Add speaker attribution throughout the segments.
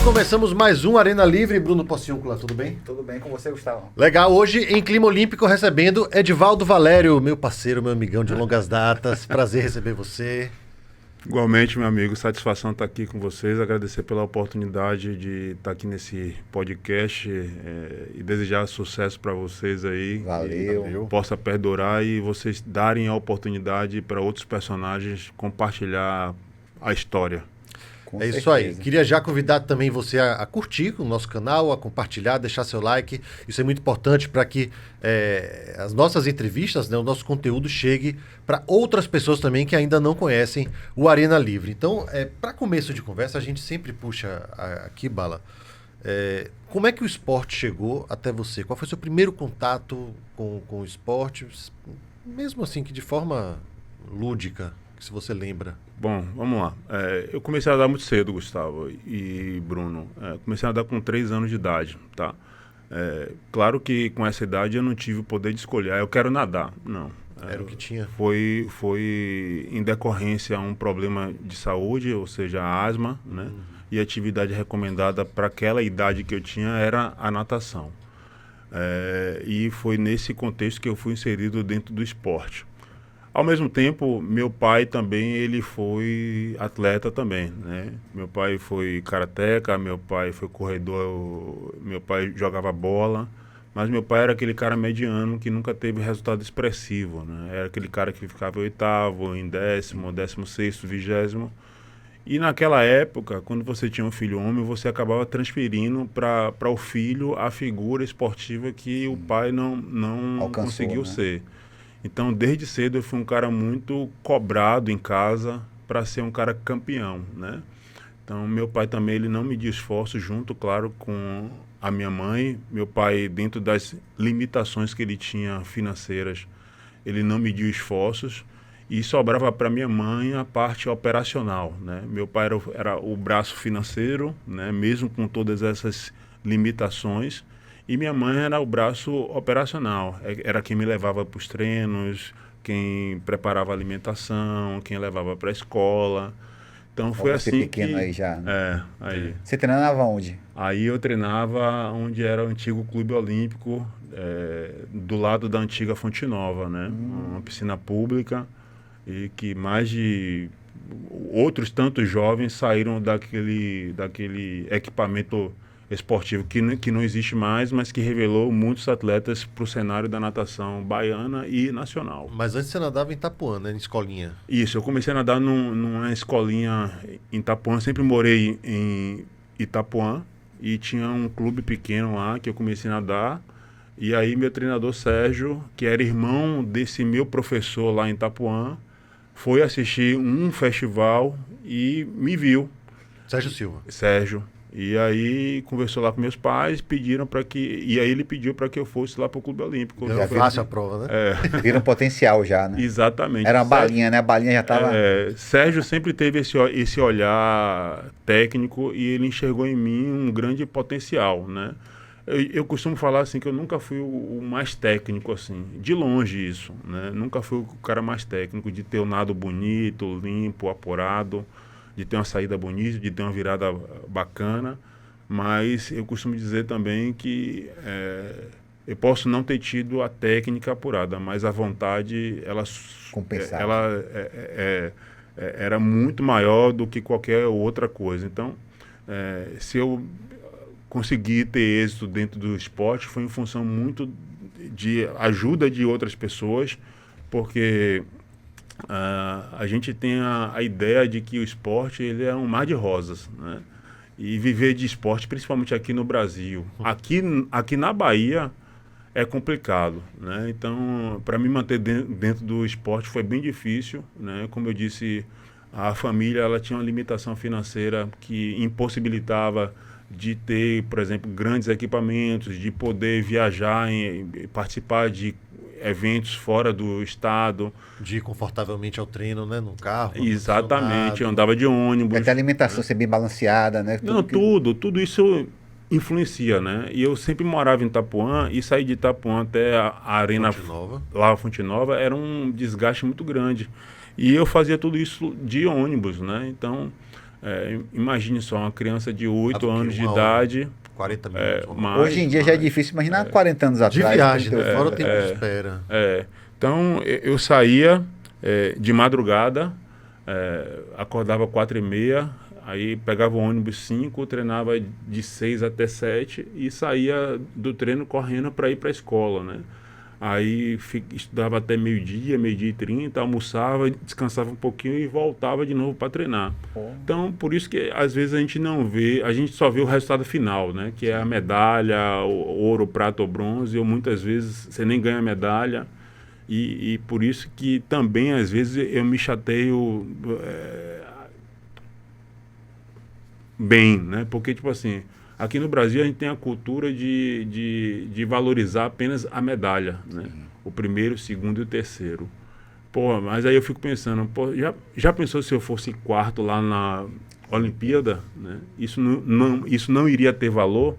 Speaker 1: começamos mais um Arena Livre. Bruno Pociúncula, tudo bem?
Speaker 2: Tudo bem com você, Gustavo?
Speaker 1: Legal, hoje em clima olímpico recebendo Edivaldo Valério, meu parceiro, meu amigão de longas datas. Prazer receber você.
Speaker 3: Igualmente, meu amigo, satisfação estar aqui com vocês, agradecer pela oportunidade de estar aqui nesse podcast e desejar sucesso para vocês aí.
Speaker 2: Valeu.
Speaker 3: Possa perdurar e vocês darem a oportunidade para outros personagens compartilhar a história.
Speaker 1: É isso aí. Queria já convidar também você a curtir o nosso canal, a compartilhar, deixar seu like. Isso é muito importante para que as nossas entrevistas, né, o nosso conteúdo chegue para outras pessoas também que ainda não conhecem o Arena Livre. Então, para começo de conversa, a gente sempre puxa aqui, Bala, como é que o esporte chegou até você? Qual foi o seu primeiro contato com o esporte? Mesmo assim, que de forma lúdica, se você lembra.
Speaker 3: Bom, vamos lá. Eu comecei a nadar muito cedo, Gustavo e Bruno. Comecei a nadar com 3 anos de idade, tá? Claro que com essa idade eu não tive o poder de escolher. Eu quero nadar. Não.
Speaker 1: Era o que tinha.
Speaker 3: Foi em decorrência a um problema de saúde, ou seja, a asma, né? E a atividade recomendada para aquela idade que eu tinha era a natação. E foi nesse contexto que eu fui inserido dentro do esporte. Ao mesmo tempo, meu pai também, ele foi atleta também, né? Meu pai foi karateca, meu pai foi corredor, meu pai jogava bola, mas meu pai era aquele cara mediano que nunca teve resultado expressivo, né? Era aquele cara que ficava em 8º, em 10º, 16º, 20º. E naquela época, quando você tinha um filho homem, você acabava transferindo para o filho a figura esportiva que o pai não
Speaker 2: Alcançou,
Speaker 3: conseguiu
Speaker 2: né?
Speaker 3: ser. Então, desde cedo, eu fui um cara muito cobrado em casa para ser um cara campeão, né? Então, meu pai também, ele não mediu esforço junto, claro, com a minha mãe. Meu pai, dentro das limitações que ele tinha financeiras, ele não mediu esforços e sobrava para minha mãe a parte operacional, né? Meu pai era o braço financeiro, né? Mesmo com todas essas limitações. E minha mãe era o braço operacional, era quem me levava para os treinos, quem preparava a alimentação, quem levava para a escola. Então foi
Speaker 2: Você
Speaker 3: assim
Speaker 2: pequeno aí já, né?
Speaker 3: aí.
Speaker 2: Você treinava onde?
Speaker 3: Aí eu treinava onde era o antigo Clube Olímpico, do lado da antiga Fonte Nova, né? Uma piscina pública e que mais de outros tantos jovens saíram daquele equipamento esportivo que não existe mais, mas que revelou muitos atletas para o cenário da natação baiana e nacional.
Speaker 1: Mas antes você nadava em Itapuã, né? Em escolinha.
Speaker 3: Isso, eu comecei a nadar numa escolinha em Itapuã, sempre morei em Itapuã e tinha um clube pequeno lá que eu comecei a nadar. E aí meu treinador Sérgio, que era irmão desse meu professor lá em Itapuã, foi assistir um festival e me viu.
Speaker 1: Sérgio Silva.
Speaker 3: Sérgio. E aí conversou lá com meus pais, pediram para que... E aí ele pediu para que eu fosse lá para o Clube Olímpico.
Speaker 1: Já fácil a prova, né?
Speaker 2: Vira um potencial já, né?
Speaker 3: Exatamente.
Speaker 2: Era uma balinha, né? A balinha já estava...
Speaker 3: Sérgio sempre teve esse olhar técnico e ele enxergou em mim um grande potencial, né? Eu costumo falar assim que eu nunca fui o mais técnico, assim, de longe isso, né? Nunca fui o cara mais técnico de ter um nado bonito, limpo, apurado, de ter uma saída bonita, de ter uma virada bacana, mas eu costumo dizer também que eu posso não ter tido a técnica apurada, mas a vontade,
Speaker 2: compensava.
Speaker 3: Ela era muito maior do que qualquer outra coisa. Então, se eu conseguir ter êxito dentro do esporte, foi em função muito de ajuda de outras pessoas, porque a gente tem a ideia de que o esporte ele é um mar de rosas, né? E viver de esporte, principalmente aqui no Brasil, aqui na Bahia, é complicado, né? Então, para me manter dentro do esporte foi bem difícil, né? Como eu disse, a família ela tinha uma limitação financeira que impossibilitava de ter, por exemplo, grandes equipamentos, de poder viajar e participar de eventos fora do estado.
Speaker 1: De ir confortavelmente ao treino, né? Num carro.
Speaker 3: Exatamente, eu andava de ônibus.
Speaker 2: Até a alimentação ser bem balanceada, né?
Speaker 3: Tudo isso influencia, né? E eu sempre morava em Itapuã e sair de Itapuã até a Arena
Speaker 1: Fonte Nova.
Speaker 3: Lá, Fonte Nova, era um desgaste muito grande. E eu fazia tudo isso de ônibus, né? Então, Imagine só, uma criança de 8 anos de idade...
Speaker 1: 40 minutos.
Speaker 2: Hoje em dia já é difícil imaginar 40 anos atrás.
Speaker 1: De viagem, né? Fora o tempo de espera.
Speaker 3: Então, eu saía de madrugada, acordava 4h30, aí pegava o ônibus 5, treinava de 6 até 7 e saía do treino correndo para ir para a escola, né? Aí estudava até meio-dia, meio-dia e 30, almoçava, descansava um pouquinho e voltava de novo para treinar. Então, por isso que às vezes a gente não vê, a gente só vê o resultado final, né? Que é a medalha, o ouro, prata ou bronze, ou muitas vezes você nem ganha a medalha. E por isso que também, às vezes, eu me chateio bem, né? Porque, tipo assim, aqui no Brasil a gente tem a cultura de valorizar apenas a medalha, né? O primeiro, o segundo e o terceiro. Pô, mas aí eu fico pensando, pô, já pensou se eu fosse quarto lá na Olimpíada, né? Isso não iria ter valor,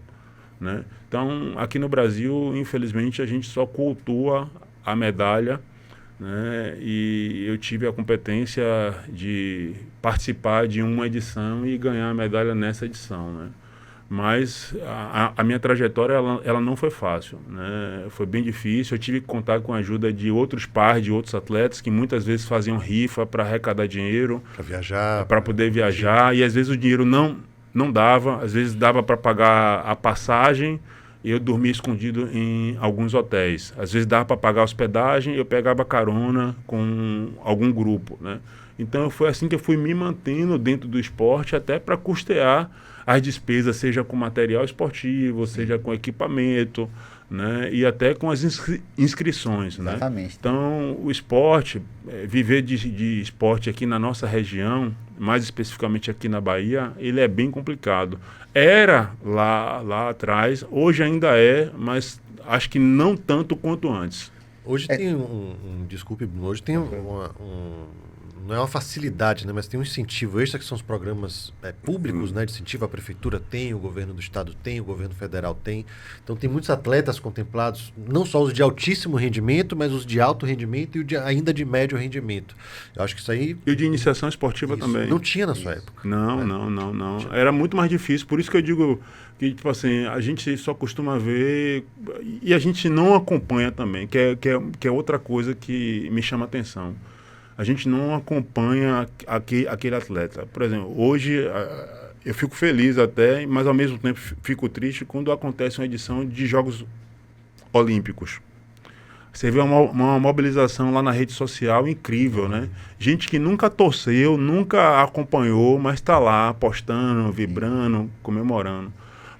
Speaker 3: né? Então, aqui no Brasil, infelizmente, a gente só cultua a medalha, né? E eu tive a competência de participar de uma edição e ganhar a medalha nessa edição, né? Mas a minha trajetória ela não foi fácil, né? Foi bem difícil. Eu tive que contar com a ajuda de outros pares, de outros atletas que muitas vezes faziam rifa para arrecadar dinheiro,
Speaker 1: para viajar,
Speaker 3: para poder viajar, e às vezes o dinheiro não dava, às vezes dava para pagar a passagem. Eu dormia escondido em alguns hotéis. Às vezes dava para pagar a hospedagem, eu pegava carona com algum grupo, né? Então foi assim que eu fui me mantendo dentro do esporte, até para custear as despesas, seja com material esportivo, seja com equipamento, né? E até com as inscrições, né?
Speaker 2: Exatamente.
Speaker 3: Então o esporte, viver de esporte aqui na nossa região, mais especificamente aqui na Bahia, ele é bem complicado. Era lá atrás, hoje ainda é, mas acho que não tanto quanto antes.
Speaker 1: Hoje tem desculpe, hoje tem não é uma facilidade, né, mas tem um incentivo extra, que são os programas públicos, né, de incentivo. A prefeitura tem, o governo do estado tem, o governo federal tem. Então tem muitos atletas contemplados, não só os de altíssimo rendimento, mas os de alto rendimento e ainda de médio rendimento. Eu acho que isso aí...
Speaker 3: E o de iniciação esportiva também.
Speaker 1: Não tinha na sua época.
Speaker 3: Não. Era muito mais difícil. Por isso que eu digo que, tipo assim, a gente só costuma ver e a gente não acompanha também, que é outra coisa que me chama a atenção. A gente não acompanha aquele atleta. Por exemplo, hoje eu fico feliz até, mas ao mesmo tempo fico triste quando acontece uma edição de Jogos Olímpicos. Você vê uma mobilização lá na rede social incrível, né? Gente que nunca torceu, nunca acompanhou, mas está lá postando, vibrando, comemorando.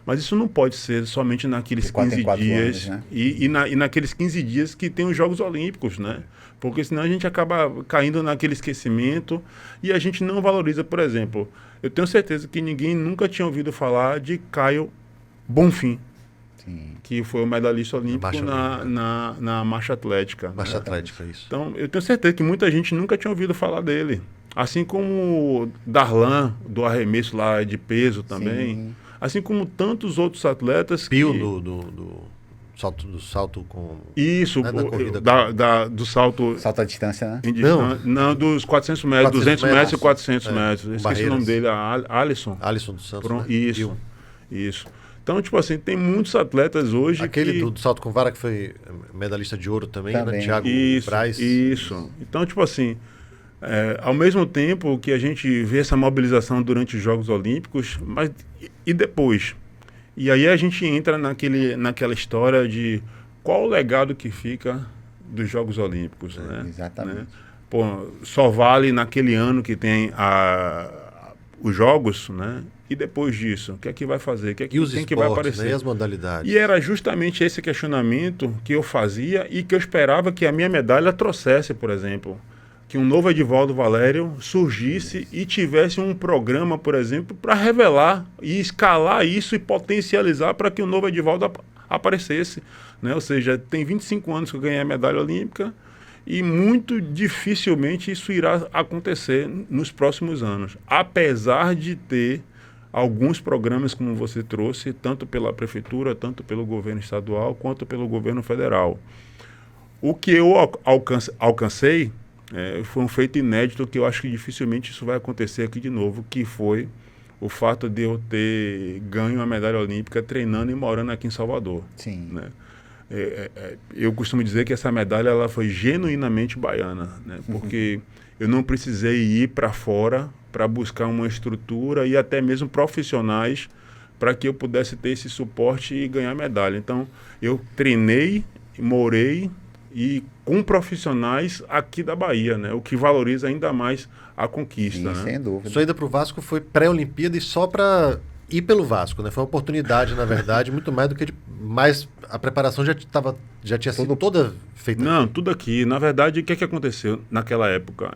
Speaker 3: Mas isso não pode ser somente naqueles 15 dias,
Speaker 2: anos, né?
Speaker 3: e naqueles 15 dias que tem os Jogos Olímpicos, né? Porque senão a gente acaba caindo naquele esquecimento e a gente não valoriza. Por exemplo, eu tenho certeza que ninguém nunca tinha ouvido falar de Caio Bonfim, que foi o medalhista olímpico na marcha atlética.
Speaker 1: Marcha atlética, isso.
Speaker 3: Então, eu tenho certeza que muita gente nunca tinha ouvido falar dele. Assim como Darlan, do arremesso lá de peso também. Sim. Assim como tantos outros atletas.
Speaker 1: Pio do salto com...
Speaker 3: Isso,
Speaker 1: né,
Speaker 3: do salto...
Speaker 2: Salto à distância, né?
Speaker 3: Não, dos 400 metros, 200 metros e 400 metros. Esqueci o nome dele,
Speaker 1: Alisson dos Santos, né?
Speaker 3: Isso. Então, tipo assim, tem muitos atletas hoje
Speaker 1: do salto com vara, que foi medalhista de ouro também. Né? Thiago Braz.
Speaker 3: Isso. Então, tipo assim, ao mesmo tempo que a gente vê essa mobilização durante os Jogos Olímpicos, mas e depois? E aí a gente entra naquela história de qual o legado que fica dos Jogos Olímpicos, né?
Speaker 2: Exatamente.
Speaker 3: Né? Pô, só vale naquele ano que tem os Jogos, né? E depois disso, o que é que vai fazer? Quem que vai aparecer?
Speaker 1: Né? E as modalidades?
Speaker 3: E era justamente esse questionamento que eu fazia e que eu esperava que a minha medalha trouxesse, por exemplo. Que um novo Edivaldo Valério surgisse e tivesse um programa, por exemplo, para revelar e escalar isso e potencializar para que o novo Edivaldo aparecesse, né? Ou seja, tem 25 anos que eu ganhei a medalha olímpica e muito dificilmente isso irá acontecer nos próximos anos, apesar de ter alguns programas, como você trouxe, tanto pela prefeitura, tanto pelo governo estadual, quanto pelo governo federal. O que eu alcancei foi um feito inédito que eu acho que dificilmente isso vai acontecer aqui de novo, que foi o fato de eu ter ganho a medalha olímpica treinando e morando aqui em Salvador.
Speaker 2: Sim.
Speaker 3: Né? Eu costumo dizer que essa medalha ela foi genuinamente baiana, né? Porque eu não precisei ir para fora para buscar uma estrutura e até mesmo profissionais para que eu pudesse ter esse suporte e ganhar medalha. Então, eu treinei, morei e com profissionais aqui da Bahia, né? O que valoriza ainda mais a conquista.
Speaker 2: Sim,
Speaker 3: né?
Speaker 2: sem dúvida.
Speaker 1: Sua ida para o Vasco foi pré-Olimpíada e só para ir pelo Vasco, né? Foi uma oportunidade, na verdade, muito mais do que mais a preparação já tinha sido toda feita.
Speaker 3: Não, tudo aqui. Na verdade, o que aconteceu naquela época?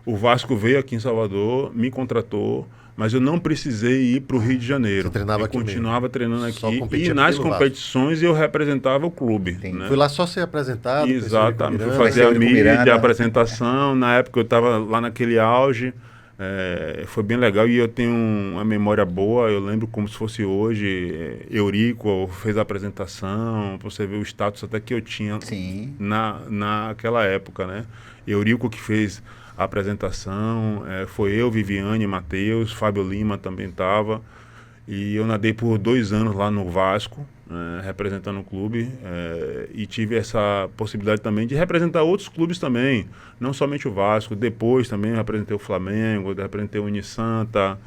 Speaker 3: O Vasco veio aqui em Salvador, me contratou, mas eu não precisei ir para o Rio de Janeiro.
Speaker 1: Você treinava
Speaker 3: eu
Speaker 1: aqui
Speaker 3: continuava
Speaker 1: mesmo.
Speaker 3: treinando
Speaker 1: Só
Speaker 3: aqui
Speaker 1: competia
Speaker 3: e nas
Speaker 1: pelo
Speaker 3: competições eu representava o clube. Né?
Speaker 1: Fui lá só ser apresentado.
Speaker 3: Exatamente, fui
Speaker 1: Miranda.
Speaker 3: fazer a
Speaker 2: com
Speaker 3: mídia,
Speaker 2: Miranda.
Speaker 3: a apresentação. Na época eu estava lá naquele auge. Foi bem legal e eu tenho uma memória boa. Eu lembro como se fosse hoje. Eurico fez a apresentação, pra você ver o status até que eu tinha
Speaker 2: Sim.
Speaker 3: naquela época, né? Eurico que fez a apresentação, foi eu, Viviane, Matheus, Fábio Lima também estava. E eu nadei por 2 anos lá no Vasco, representando o clube, e tive essa possibilidade também de representar outros clubes também, não somente o Vasco. Depois também eu representei o Flamengo, representei o Unisanta,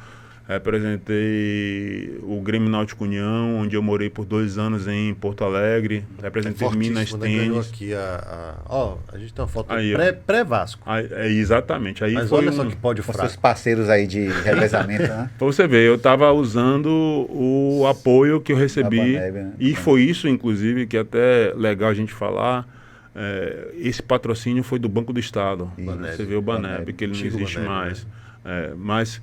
Speaker 3: representei o Grêmio Náutico União, onde eu morei por 2 anos em Porto Alegre, representei Minas
Speaker 1: né? Ganhou
Speaker 3: Tênis.
Speaker 1: aqui a gente tem uma foto
Speaker 3: Aí,
Speaker 1: pré-Vasco.
Speaker 3: Exatamente. Aí
Speaker 1: Mas
Speaker 3: foi
Speaker 1: olha só que pódio
Speaker 2: Com
Speaker 1: fraco.
Speaker 2: seus parceiros aí de revezamento, né?
Speaker 3: Pra você ver, eu estava usando o apoio que eu recebi,
Speaker 2: Da Baneb, né?
Speaker 3: e foi isso, inclusive, que é até legal a gente falar. Esse patrocínio foi do Banco do Estado.
Speaker 2: Isso.
Speaker 3: Você vê o Baneb,
Speaker 2: Baneb.
Speaker 3: que ele não
Speaker 1: Antigo
Speaker 3: existe
Speaker 1: Baneb,
Speaker 3: mais. Mas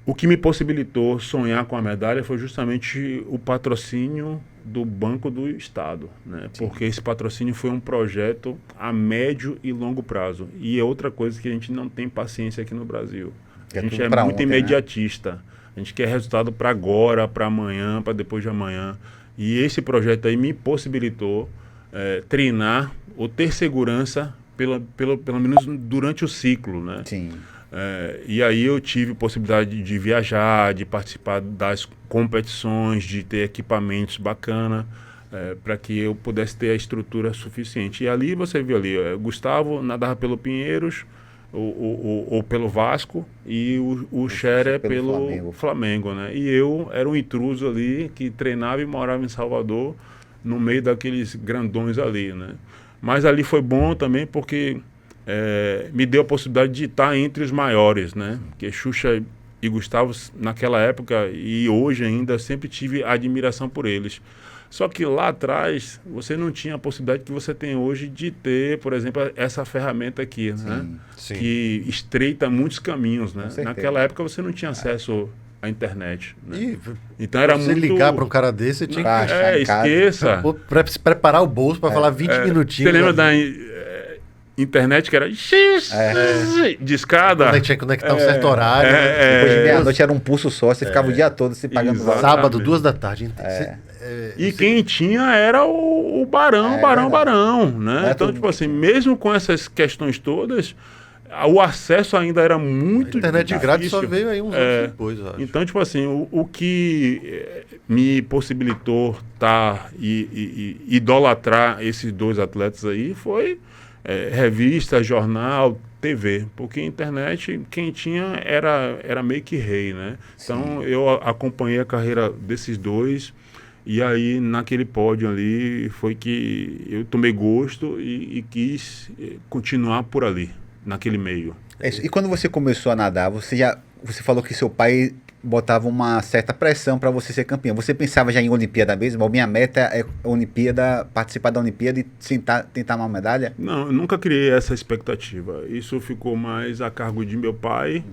Speaker 3: o que me possibilitou sonhar com a medalha foi justamente o patrocínio do Banco do Estado, né? Porque esse patrocínio foi um projeto a médio e longo prazo. E é outra coisa que a gente não tem paciência aqui no Brasil. A gente
Speaker 2: tudo
Speaker 3: é
Speaker 2: pra
Speaker 3: muito
Speaker 2: ontem, né?
Speaker 3: imediatista. A gente quer resultado para agora, para amanhã, para depois de amanhã. E esse projeto aí me possibilitou treinar ou ter segurança pelo menos durante o ciclo, né?
Speaker 2: Sim.
Speaker 3: E aí eu tive possibilidade de viajar, de participar das competições, de ter equipamentos bacana, para que eu pudesse ter a estrutura suficiente. E ali você viu ali, Gustavo nadava pelo Pinheiros, ou pelo Vasco, e o Xeré pelo Flamengo, né? E eu era um intruso ali que treinava e morava em Salvador, no meio daqueles grandões ali, né? Mas ali foi bom também porque me deu a possibilidade de estar entre os maiores, né? Porque Xuxa e Gustavo, naquela época e hoje ainda, sempre tive admiração por eles. Só que lá atrás, você não tinha a possibilidade que você tem hoje de ter, por exemplo, essa ferramenta aqui, né?
Speaker 1: Sim.
Speaker 3: Que estreita muitos caminhos, né? Naquela época você não tinha acesso à internet, né?
Speaker 1: E
Speaker 3: então era
Speaker 1: você
Speaker 3: muito...
Speaker 1: ligar para um cara desse, você tinha que
Speaker 3: esqueça.
Speaker 1: se preparar o bolso para falar 20 minutinhos.
Speaker 3: Você lembra da internet que era de escada?
Speaker 1: Quando tinha que conectar um certo horário.
Speaker 2: Depois de meia-noite era um pulso só, você ficava o dia todo se pagando
Speaker 3: Exatamente.
Speaker 1: Sábado, 2 da tarde.
Speaker 3: E quem tinha era o Barão, né? Então, tipo assim, mesmo com essas questões todas, o acesso ainda era muito difícil.
Speaker 1: A internet grátis só veio aí uns anos depois, eu acho.
Speaker 3: Então, tipo assim, o que me possibilitou e idolatrar esses 2 atletas aí foi revista, jornal, TV, porque a internet, quem tinha era meio que rei, né? Então, eu acompanhei a carreira desses 2, e aí, naquele pódio ali, foi que eu tomei gosto e quis continuar por ali, naquele meio.
Speaker 2: E quando você começou a nadar, você falou que seu pai botava uma certa pressão para você ser campeão. Você pensava já em Olimpíada mesmo? A minha meta é Olimpíada, participar da Olimpíada e tentar uma medalha?
Speaker 3: Não, eu nunca criei essa expectativa. Isso ficou mais a cargo de meu pai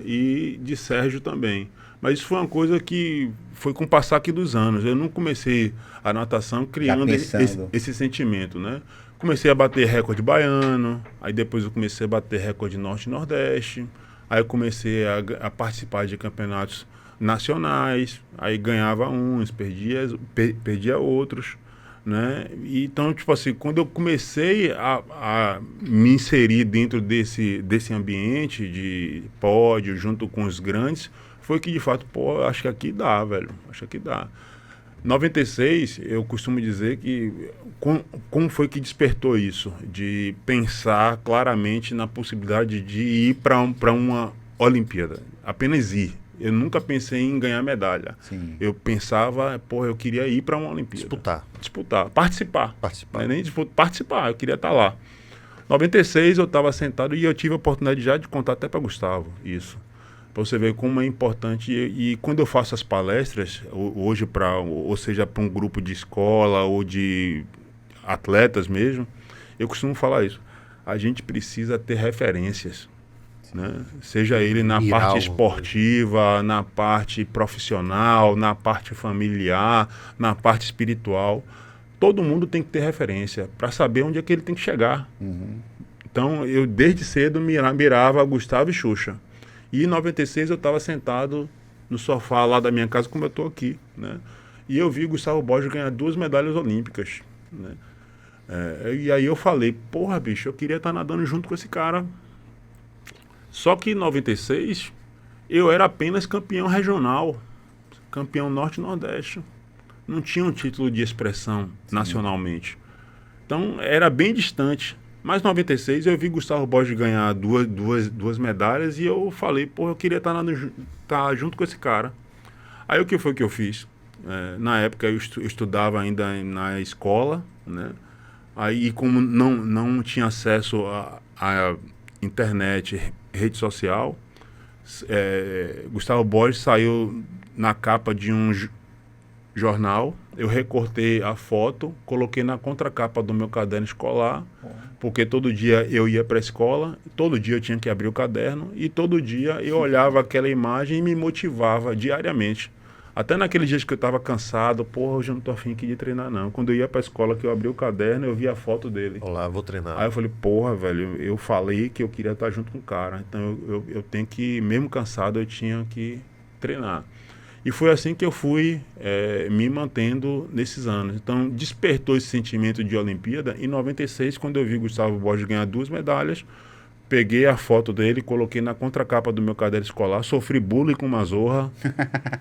Speaker 3: e de Sérgio também. Mas isso foi uma coisa que foi com o passar aqui dos anos. Eu não comecei a natação criando esse sentimento, né? Comecei a bater recorde baiano, aí depois eu comecei a bater recorde norte e nordeste, aí eu comecei a participar de campeonatos nacionais, aí ganhava uns, perdia outros. né? E, então, tipo assim, quando eu comecei a me inserir dentro desse ambiente de pódio, junto com os grandes, foi que de fato, pô, acho que aqui dá, velho. Acho que aqui dá. 96, eu costumo dizer que como foi que despertou isso? De pensar claramente na possibilidade de ir para uma Olimpíada. Apenas ir. Eu nunca pensei em ganhar medalha.
Speaker 2: Sim.
Speaker 3: Eu pensava, pô, eu queria ir para uma Olimpíada.
Speaker 1: Disputar.
Speaker 3: Participar. Não é nem disputar, participar. Eu queria estar lá. 96, eu estava sentado e eu tive a oportunidade já de contar até para Gustavo isso. Para você ver como é importante. E quando eu faço as palestras, hoje, ou seja, para um grupo de escola ou de atletas mesmo, eu costumo falar isso. A gente precisa ter referências. Né? Seja ele na parte esportiva, na parte profissional, na parte familiar, na parte espiritual. Todo mundo tem que ter referência para saber onde é que ele tem que chegar.
Speaker 2: Uhum.
Speaker 3: Então, eu desde cedo mirava Gustavo e Xuxa. E em 96 eu estava sentado no sofá lá da minha casa, como eu estou aqui, né? E eu vi Gustavo Borges ganhar 2 medalhas olímpicas, né? E aí eu falei, porra, bicho, eu queria estar nadando junto com esse cara. Só que em 96 eu era apenas campeão regional, campeão norte e nordeste. Não tinha um título de expressão nacionalmente. Então era bem distante. Mas em 96 eu vi Gustavo Borges ganhar duas medalhas e eu falei, pô, eu queria estar junto com esse cara. Aí o que foi que eu fiz? Na época eu estudava ainda na escola, né? Aí como não tinha acesso à internet, rede social, Gustavo Borges saiu na capa de um jornal, eu recortei a foto, coloquei na contracapa do meu caderno escolar, porque todo dia eu ia para a escola, todo dia eu tinha que abrir o caderno e todo dia eu olhava aquela imagem e me motivava diariamente. Até naqueles dias que eu estava cansado, porra, hoje eu não tô afim aqui de treinar não. Quando eu ia para a escola, que eu abri o caderno, eu via a foto dele.
Speaker 1: Olá, vou treinar.
Speaker 3: Aí eu falei, porra, velho, eu falei que eu queria estar junto com o cara, então eu tenho que, mesmo cansado, eu tinha que treinar. E foi assim que eu fui me mantendo nesses anos. Então, despertou esse sentimento de Olimpíada. Em 96, quando eu vi Gustavo Borges ganhar 2 medalhas, peguei a foto dele, coloquei na contracapa do meu caderno escolar, sofri bullying com uma zorra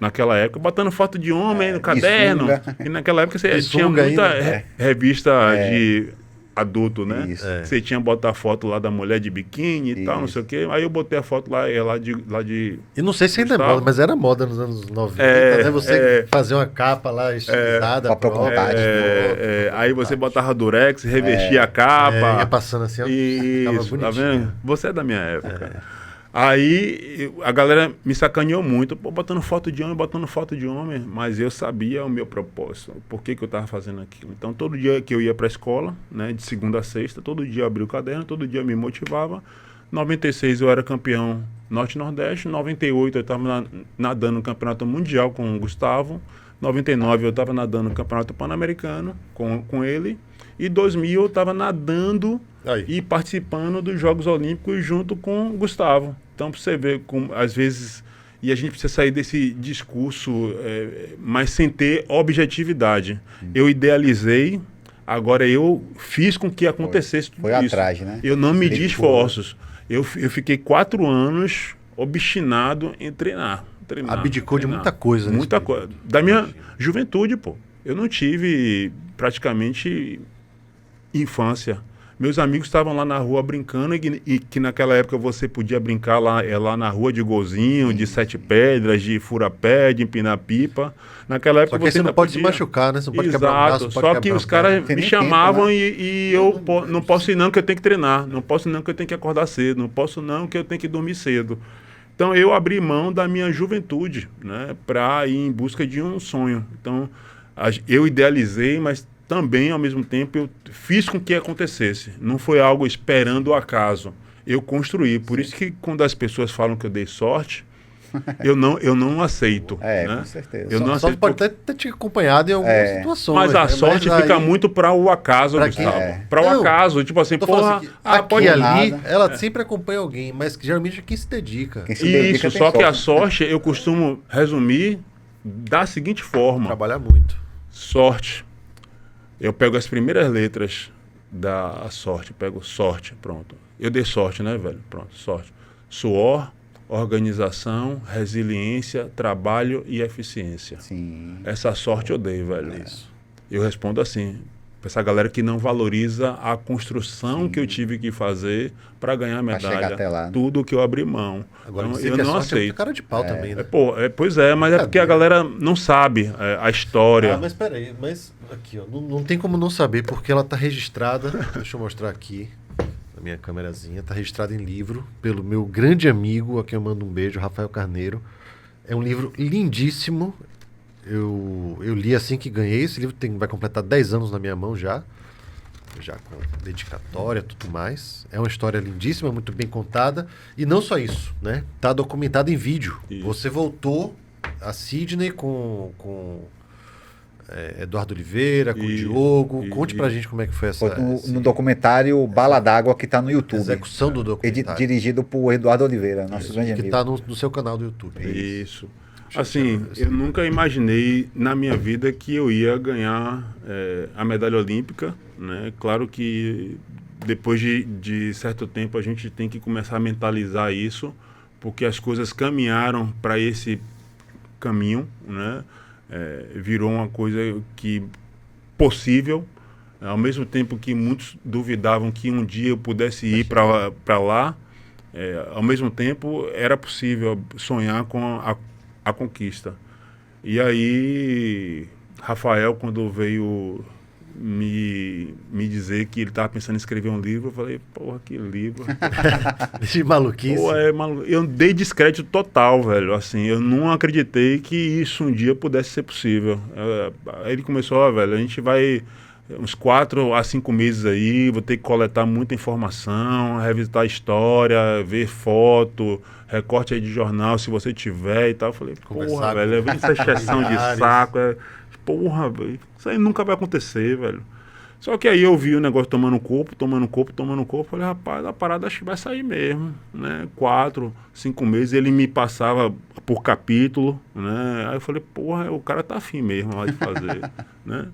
Speaker 3: naquela época, botando foto de homem no caderno. E naquela época você tinha muita revista de adulto, né? Você tinha que botar a foto lá da mulher de biquíni e tal, não sei o quê. Aí eu botei a foto lá de
Speaker 1: E não sei se ainda é moda, mas era moda nos anos 90, né? Você fazer uma capa lá estilizada.
Speaker 3: Aí você botava durex, revestia a capa.
Speaker 1: Ia passando assim,
Speaker 3: ficava bonitinho. Tá vendo? Você é da minha época. Aí a galera me sacaneou muito, pô, botando foto de homem, mas eu sabia o meu propósito, por que eu estava fazendo aquilo. Então todo dia que eu ia para a escola, né, de segunda a sexta, todo dia eu abria o caderno, todo dia eu me motivava. 96 eu era campeão norte e nordeste, 98 eu estava nadando no campeonato mundial com o Gustavo, 99 eu estava nadando no campeonato pan-americano com ele, e 2000 eu estava nadando e participando dos Jogos Olímpicos junto com o Gustavo. Então, para você ver como, às vezes, e a gente precisa sair desse discurso, mas sem ter objetividade. Eu idealizei, agora eu fiz com que acontecesse tudo isso.
Speaker 2: Foi atrás, né?
Speaker 3: Eu não medi esforços. Eu fiquei 4 anos obstinado em treinar.
Speaker 1: Abdicou de muita coisa.
Speaker 3: Muita coisa. Da minha juventude, pô. Eu não tive praticamente infância. Meus amigos estavam lá na rua brincando e que naquela época você podia brincar lá na rua de golzinho, de 7 pedras, de fura-pé, de empinar pipa. Naquela época
Speaker 1: só que você não pode se machucar, né? Você não pode quebrar o braço,
Speaker 3: só que os caras me chamavam e eu não posso ir não que eu tenho que treinar, não posso não que eu tenho que acordar cedo, não posso não que eu tenho que dormir cedo. Então eu abri mão da minha juventude, né, para ir em busca de um sonho. Então eu idealizei, mas também, ao mesmo tempo, eu fiz com que acontecesse. Não foi algo esperando o acaso. Eu construí. Por isso que quando as pessoas falam que eu dei sorte, eu não aceito.
Speaker 2: Né?
Speaker 1: Com certeza. Eu não aceito. Só pode ter te acompanhado em algumas situações.
Speaker 3: Mas a sorte fica muito para o acaso, Gustavo. Para o acaso. Tipo assim, porra...
Speaker 1: Aqui ali, ela sempre acompanha alguém, mas geralmente é quem se dedica.
Speaker 3: Isso, só que a sorte, eu costumo resumir da seguinte forma.
Speaker 1: Trabalhar muito.
Speaker 3: Sorte. eu pego as primeiras letras da sorte, pego sorte, pronto. Eu dei sorte, né, velho? Pronto, sorte. Suor, organização, resiliência, trabalho e eficiência.
Speaker 2: Sim.
Speaker 3: Essa sorte eu dei, velho.
Speaker 1: Isso.
Speaker 3: Eu respondo assim, pra essa galera que não valoriza a construção que eu tive que fazer para ganhar a
Speaker 2: Pra chegar
Speaker 3: medalha.
Speaker 2: até lá, né?
Speaker 3: Tudo que eu abri mão.
Speaker 1: Agora,
Speaker 3: Então,
Speaker 1: dizer
Speaker 3: eu
Speaker 1: que a
Speaker 3: não
Speaker 1: sorte é muito
Speaker 3: aceito.
Speaker 1: cara de pau também, né?
Speaker 3: Pois é, mas é porque a galera não sabe a história.
Speaker 1: Ah, mas peraí, mas aqui, ó, não tem como não saber, porque ela tá registrada, deixa eu mostrar aqui, na minha câmerazinha, tá registrada em livro, pelo meu grande amigo, a quem eu mando um beijo, Rafael Carneiro. É um livro lindíssimo, eu li assim que ganhei, esse livro vai completar 10 anos na minha mão já com dedicatória, tudo mais. É uma história lindíssima, muito bem contada, e não só isso, né? Tá documentado em vídeo.
Speaker 3: Isso.
Speaker 1: Você voltou a Sydney com Eduardo Oliveira, com o
Speaker 3: Isso,
Speaker 1: Diogo.
Speaker 3: isso.
Speaker 1: Conte pra gente como é que foi essa
Speaker 2: Foi no documentário Bala d'Água, que tá no YouTube.
Speaker 1: execução do documentário.
Speaker 2: Dirigido por Eduardo Oliveira, nosso grande
Speaker 1: Que
Speaker 2: amigo.
Speaker 1: tá no seu canal do YouTube.
Speaker 3: Isso. Assim, eu nunca imaginei na minha vida que eu ia ganhar a medalha olímpica, né? Claro que depois de certo tempo a gente tem que começar a mentalizar isso, porque as coisas caminharam para esse caminho, né? Virou uma coisa que possível, ao mesmo tempo que muitos duvidavam que um dia eu pudesse ir para lá, ao mesmo tempo era possível sonhar com a conquista. E aí, Rafael, quando veio me dizer que ele estava pensando em escrever um livro, eu falei, porra, que livro.
Speaker 1: De maluquice.
Speaker 3: Pô, eu dei descrédito total, velho. Assim, eu não acreditei que isso um dia pudesse ser possível. Aí ele começou, velho, a gente vai uns 4 a 5 meses aí, vou ter que coletar muita informação, revisitar a história, ver foto, recorte aí de jornal, se você tiver e tal. Eu falei,
Speaker 1: Conversar
Speaker 3: porra,
Speaker 1: com
Speaker 3: velho, essa exceção de
Speaker 1: familiares.
Speaker 3: saco, porra, velho, isso aí nunca vai acontecer, velho. Só que aí eu vi o negócio tomando corpo, falei, rapaz, a parada acho que vai sair mesmo, né? 4, 5 meses, ele me passava por capítulo, né? Aí eu falei, porra, o cara tá afim mesmo lá de fazer, né?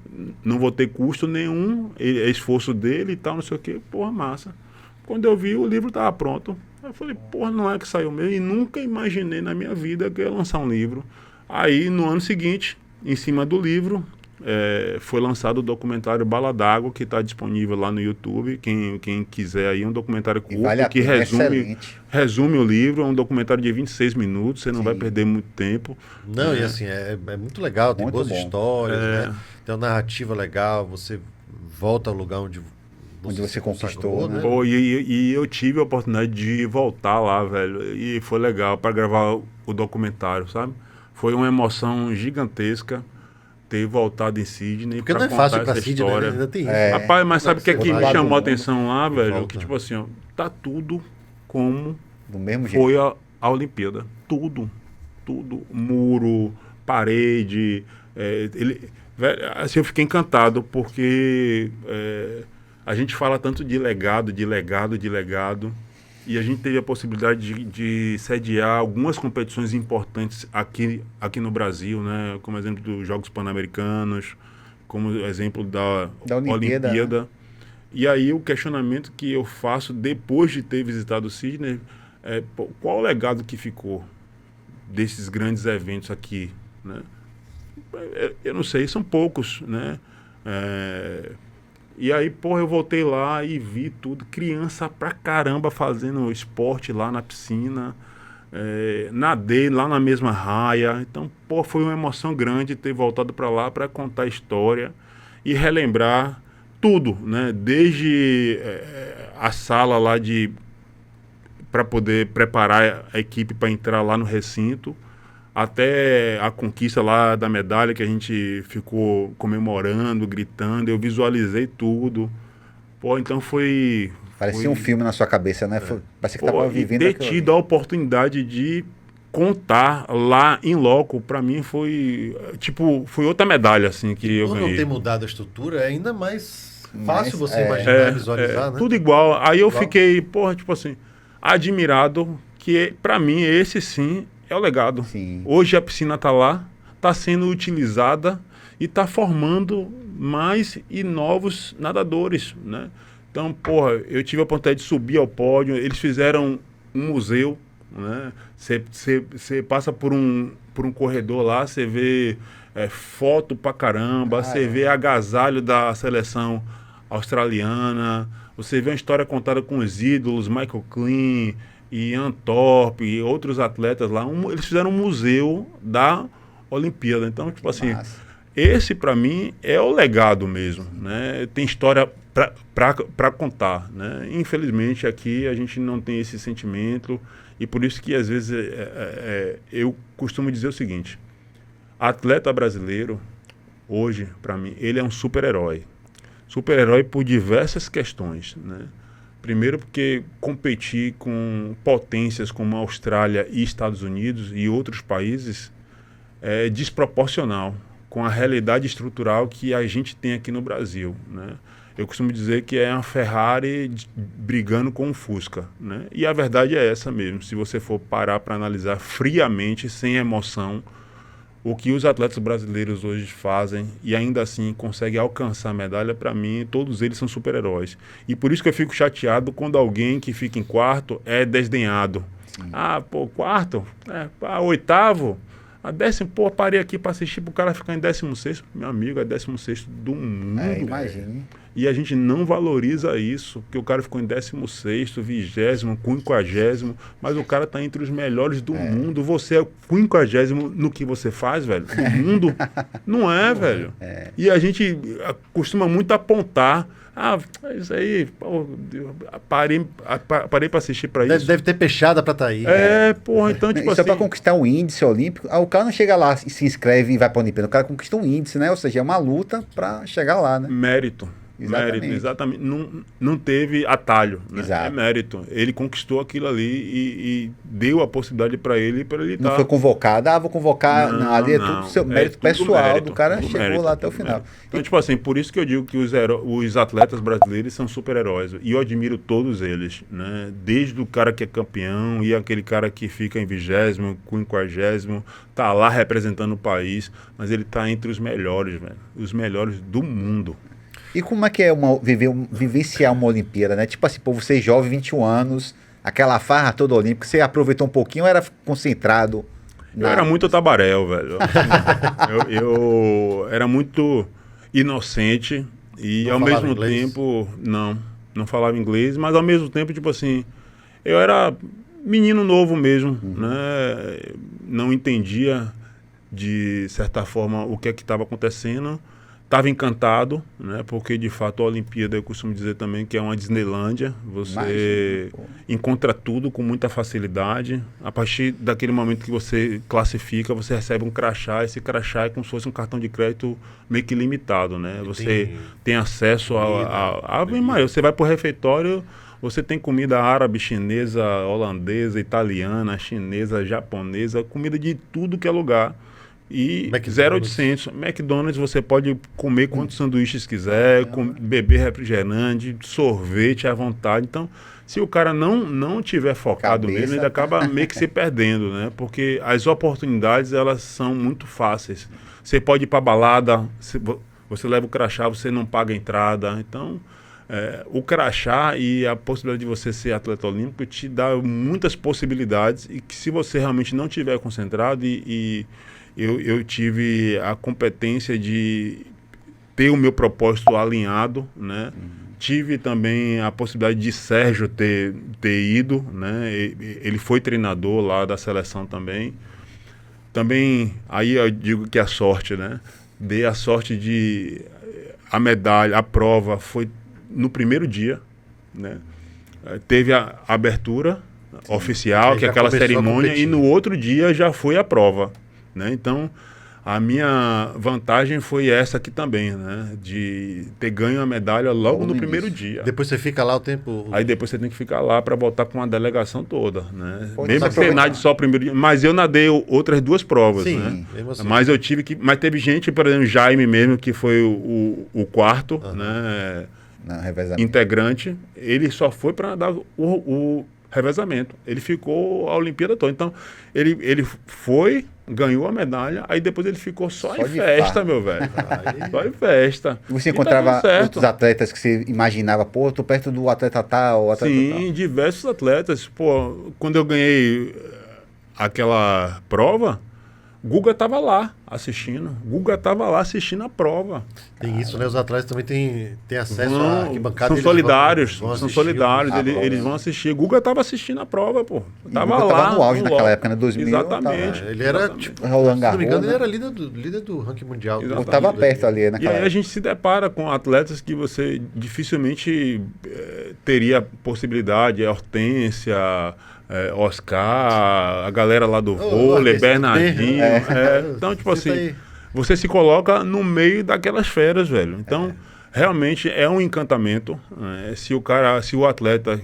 Speaker 3: Não vou ter custo nenhum, é esforço dele e tal, não sei o quê, porra, massa. Quando eu vi, o livro tava pronto. Aí eu falei, porra, não é que saiu mesmo? E nunca imaginei na minha vida que eu ia lançar um livro. Aí, no ano seguinte, em cima do livro, foi lançado o documentário Bala d'Água, que está disponível lá no YouTube. Quem quiser aí, um documentário curto
Speaker 2: vale a
Speaker 3: que
Speaker 2: pena, excelente.
Speaker 3: resume o livro. É um documentário de 26 minutos, você não vai perder muito tempo.
Speaker 1: Não, e assim, é muito legal, tem
Speaker 2: Muito
Speaker 1: boas
Speaker 2: bom.
Speaker 1: histórias, né? Tem uma narrativa legal, você volta ao lugar onde
Speaker 2: Você
Speaker 1: se
Speaker 2: conquistou,
Speaker 1: consagrou,
Speaker 2: né?
Speaker 3: Pô, e eu tive a oportunidade de voltar lá, velho, e foi legal para gravar o documentário, sabe? Foi uma emoção gigantesca ter voltado em Sydney
Speaker 1: Porque
Speaker 3: para
Speaker 1: não é
Speaker 3: contar
Speaker 1: fácil pra
Speaker 3: essa
Speaker 1: Sydney, né?
Speaker 3: história.
Speaker 1: Ainda tem isso.
Speaker 3: Rapaz, mas sabe o que é que me
Speaker 2: Volta.
Speaker 3: chamou a atenção lá, velho?
Speaker 1: Volta.
Speaker 3: Que tipo assim, ó, tá tudo como
Speaker 2: Do mesmo jeito.
Speaker 3: foi a Olimpíada. Tudo. Muro, parede. Velho, assim, eu fiquei encantado, porque a gente fala tanto de legado, e a gente teve a possibilidade de sediar algumas competições importantes aqui no Brasil, né? Como exemplo dos Jogos Pan-Americanos, como exemplo da
Speaker 2: Olimpíada.
Speaker 3: Olimpíada. E aí o questionamento que eu faço depois de ter visitado o Sydney é qual o legado que ficou desses grandes eventos aqui, né? Eu não sei, são poucos, né? E aí, porra, eu voltei lá e vi tudo, criança pra caramba fazendo esporte lá na piscina, nadei lá na mesma raia. Então, pô, foi uma emoção grande ter voltado para lá para contar a história e relembrar tudo, né? Desde a sala lá para poder preparar a equipe para entrar lá no recinto, até a conquista lá da medalha, que a gente ficou comemorando, gritando. Eu visualizei tudo. Pô, então foi...
Speaker 2: Parecia um filme na sua cabeça, né? Parecia que estava vivendo
Speaker 3: ter
Speaker 2: aquilo ali.
Speaker 3: tido a oportunidade de contar lá em loco, para mim foi outra medalha, assim, que eu
Speaker 1: Por não
Speaker 3: ganhei.
Speaker 1: ter mudado a estrutura, é ainda mais fácil
Speaker 2: Mas,
Speaker 1: você imaginar, visualizar, né?
Speaker 3: Tudo igual. Aí eu
Speaker 1: Igual.
Speaker 3: fiquei, porra, tipo assim, admirado, que para mim esse sim é o legado.
Speaker 2: Sim.
Speaker 3: Hoje a piscina tá lá, tá sendo utilizada e tá formando mas e novos nadadores, né? Então, porra, eu tive a oportunidade de subir ao pódio, eles fizeram um museu, né? Você passa por um corredor lá, você vê foto pra caramba, você vê agasalho da seleção australiana, você vê uma história contada com os ídolos, Michael Klein, e Ian Thorpe e outros atletas lá. Eles fizeram um museu da Olimpíada. Então, tipo assim, esse para mim é o legado mesmo, né? Tem história para contar, né? Infelizmente aqui a gente não tem esse sentimento e por isso que às vezes eu costumo dizer o seguinte: atleta brasileiro hoje, para mim, ele é um super-herói. Super-herói por diversas questões, né? Primeiro porque competir com potências como a Austrália e Estados Unidos e outros países é desproporcional com a realidade estrutural que a gente tem aqui no Brasil, né? Eu costumo dizer que é uma Ferrari brigando com um Fusca, né? E a verdade é essa mesmo. Se você for parar para analisar friamente, sem emoção, o que os atletas brasileiros hoje fazem e ainda assim conseguem alcançar a medalha, para mim, todos eles são super-heróis. E por isso que eu fico chateado quando alguém que fica em quarto é desdenhado. Sim. Ah, pô, quarto? Oitavo? A décimo, pô, parei aqui para assistir pro cara ficar em 16º. Meu amigo, é 16º do mundo.
Speaker 2: Imagine.
Speaker 3: E a gente não valoriza isso, porque o cara ficou em 16º, 20º, 50º, mas o cara tá entre os melhores do mundo. Você é 50º no que você faz, velho, do mundo. Não é, velho. E a gente costuma muito apontar. Ah, isso aí, pô, parei para assistir para isso.
Speaker 1: Deve ter peixada para estar aí.
Speaker 3: Porra, então, tipo
Speaker 2: isso
Speaker 3: assim...
Speaker 2: é para conquistar um índice olímpico. O cara não chega lá e se inscreve e vai para a Olimpíada. O cara conquista um índice, né? Ou seja, é uma luta para chegar lá, né?
Speaker 3: Mérito.
Speaker 2: Exatamente.
Speaker 3: Mérito, exatamente. Não teve atalho, né?
Speaker 2: Exato.
Speaker 3: É mérito. Ele conquistou aquilo ali e deu a possibilidade para ele estar...
Speaker 2: Não foi convocado, vou convocar. Não, ali é tudo seu mérito pessoal do cara, chegou mérito, lá até o final.
Speaker 3: Então, tipo assim, por isso que eu digo que os atletas brasileiros são super-heróis. E eu admiro todos eles, né? Desde o cara que é campeão e aquele cara que fica em 20º, 50º, tá lá representando o país, mas ele tá entre os melhores, velho. Os melhores do mundo.
Speaker 2: E como é que é vivenciar uma Olimpíada, né? Tipo assim, pô, você é jovem, 21 anos, aquela farra toda olímpica, você aproveitou um pouquinho ou era concentrado?
Speaker 3: Eu era muito tabaréu, velho. eu era muito inocente e
Speaker 1: não
Speaker 3: ao mesmo
Speaker 1: inglês?
Speaker 3: tempo... Não falava inglês, mas ao mesmo tempo, tipo assim, eu era menino novo mesmo, né? Não entendia, de certa forma, o que é que estava acontecendo. Estava encantado, né? Porque de fato a Olimpíada, eu costumo dizer também que é uma Disneylândia. Você encontra tudo com muita facilidade. A partir daquele momento que você classifica, você recebe um crachá. Esse crachá é como se fosse um cartão de crédito meio que limitado, né? Você tem acesso a você vai para o refeitório, você tem comida árabe, chinesa, holandesa, italiana, chinesa, japonesa, comida de tudo que é lugar. E 0,800. McDonald's você pode comer quantos sanduíches quiser, beber refrigerante, sorvete à vontade. Então, se o cara não tiver focado mesmo, ele acaba meio que se perdendo, né? Porque as oportunidades, elas são muito fáceis. Você pode ir para balada, você leva o crachá, você não paga a entrada. Então, o crachá e a possibilidade de você ser atleta olímpico te dá muitas possibilidades e que se você realmente não estiver concentrado eu tive a competência de ter o meu propósito alinhado, né? Tive também a possibilidade de Sérgio ter ido, né? Ele foi treinador lá da seleção também. Também, aí eu digo que a sorte, né? Dei a sorte de... A medalha, a prova foi no primeiro dia, né? Teve a abertura oficial, que é aquela cerimônia, e no outro dia já foi a prova. Né? Então, a minha vantagem foi essa aqui também, né? De ter ganho a medalha logo no primeiro dia.
Speaker 1: Depois você fica lá o tempo...
Speaker 3: Aí depois você tem que ficar lá para voltar com a delegação toda, né? Mesmo que você nade só o primeiro dia. Mas eu nadei outras duas provas, né? Assim. Mas eu tive que... Mas teve gente, por exemplo, Jaime mesmo, que foi o quarto, né? Integrante. Ele só foi para nadar o revezamento. Ele ficou a Olimpíada toda. Então, ele foi... ganhou a medalha, aí depois ele ficou só em
Speaker 2: de
Speaker 3: festa,
Speaker 2: farra.
Speaker 3: meu velho. Só em festa.
Speaker 2: E você
Speaker 3: E tá
Speaker 2: encontrava
Speaker 3: dando certo.
Speaker 2: outros atletas que você imaginava, pô, eu tô perto do atleta tal, atleta tal.
Speaker 3: Sim, diversos atletas. Pô, quando eu ganhei aquela prova, Guga tava lá assistindo. Guga tava lá assistindo a prova.
Speaker 1: Tem isso, né? Os atletas também têm acesso à arquibancada.
Speaker 3: São
Speaker 1: eles
Speaker 3: solidários,
Speaker 1: vão
Speaker 3: são
Speaker 1: assistir
Speaker 3: solidários,
Speaker 1: a
Speaker 3: eles,
Speaker 1: prova.
Speaker 3: eles vão assistir. Guga tava assistindo a prova, pô.
Speaker 2: E
Speaker 3: Tava
Speaker 2: Guga
Speaker 3: lá.
Speaker 2: tava no auge naquela
Speaker 3: loco.
Speaker 2: época, né? 2000,
Speaker 3: Exatamente.
Speaker 1: Ele era,
Speaker 3: exatamente.
Speaker 1: tipo,
Speaker 2: Roland
Speaker 1: se não me engano,
Speaker 2: Garros,
Speaker 1: ele
Speaker 2: né?
Speaker 1: era líder do ranking mundial.
Speaker 3: Exatamente.
Speaker 2: Eu tava perto ali
Speaker 3: E
Speaker 2: naquela
Speaker 3: aí a
Speaker 2: época.
Speaker 3: gente se depara com atletas que você dificilmente teria possibilidade, Hortência, Oscar, a galera lá do vôlei,
Speaker 1: esse
Speaker 3: Bernardinho.
Speaker 1: é.
Speaker 3: Então, tipo
Speaker 1: Você tá
Speaker 3: assim,
Speaker 1: aí.
Speaker 3: você se coloca no meio daquelas feras, velho. Então, realmente é um encantamento. Se o atleta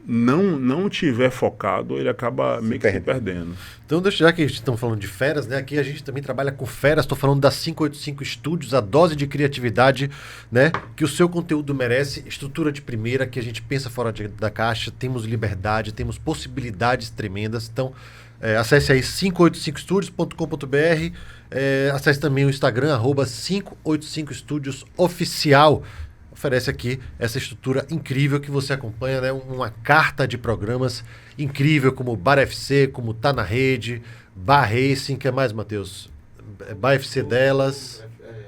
Speaker 3: não tiver focado, ele acaba meio que se perdendo.
Speaker 1: Então, já que estamos falando de feras, né? Aqui a gente também trabalha com feras. Estou falando da 585 Estúdios, a dose de criatividade, né? Que o seu conteúdo merece. Estrutura de primeira, que a gente pensa fora da caixa. Temos liberdade, temos possibilidades tremendas. Então, acesse aí 585studios.com.br. Acesse também o Instagram, @585studios oficial. Oferece aqui essa estrutura incrível que você acompanha, né? Uma carta de programas incrível, como Bar FC, como Tá na Rede, Bar Racing, que é mais, Matheus? Bar FC delas.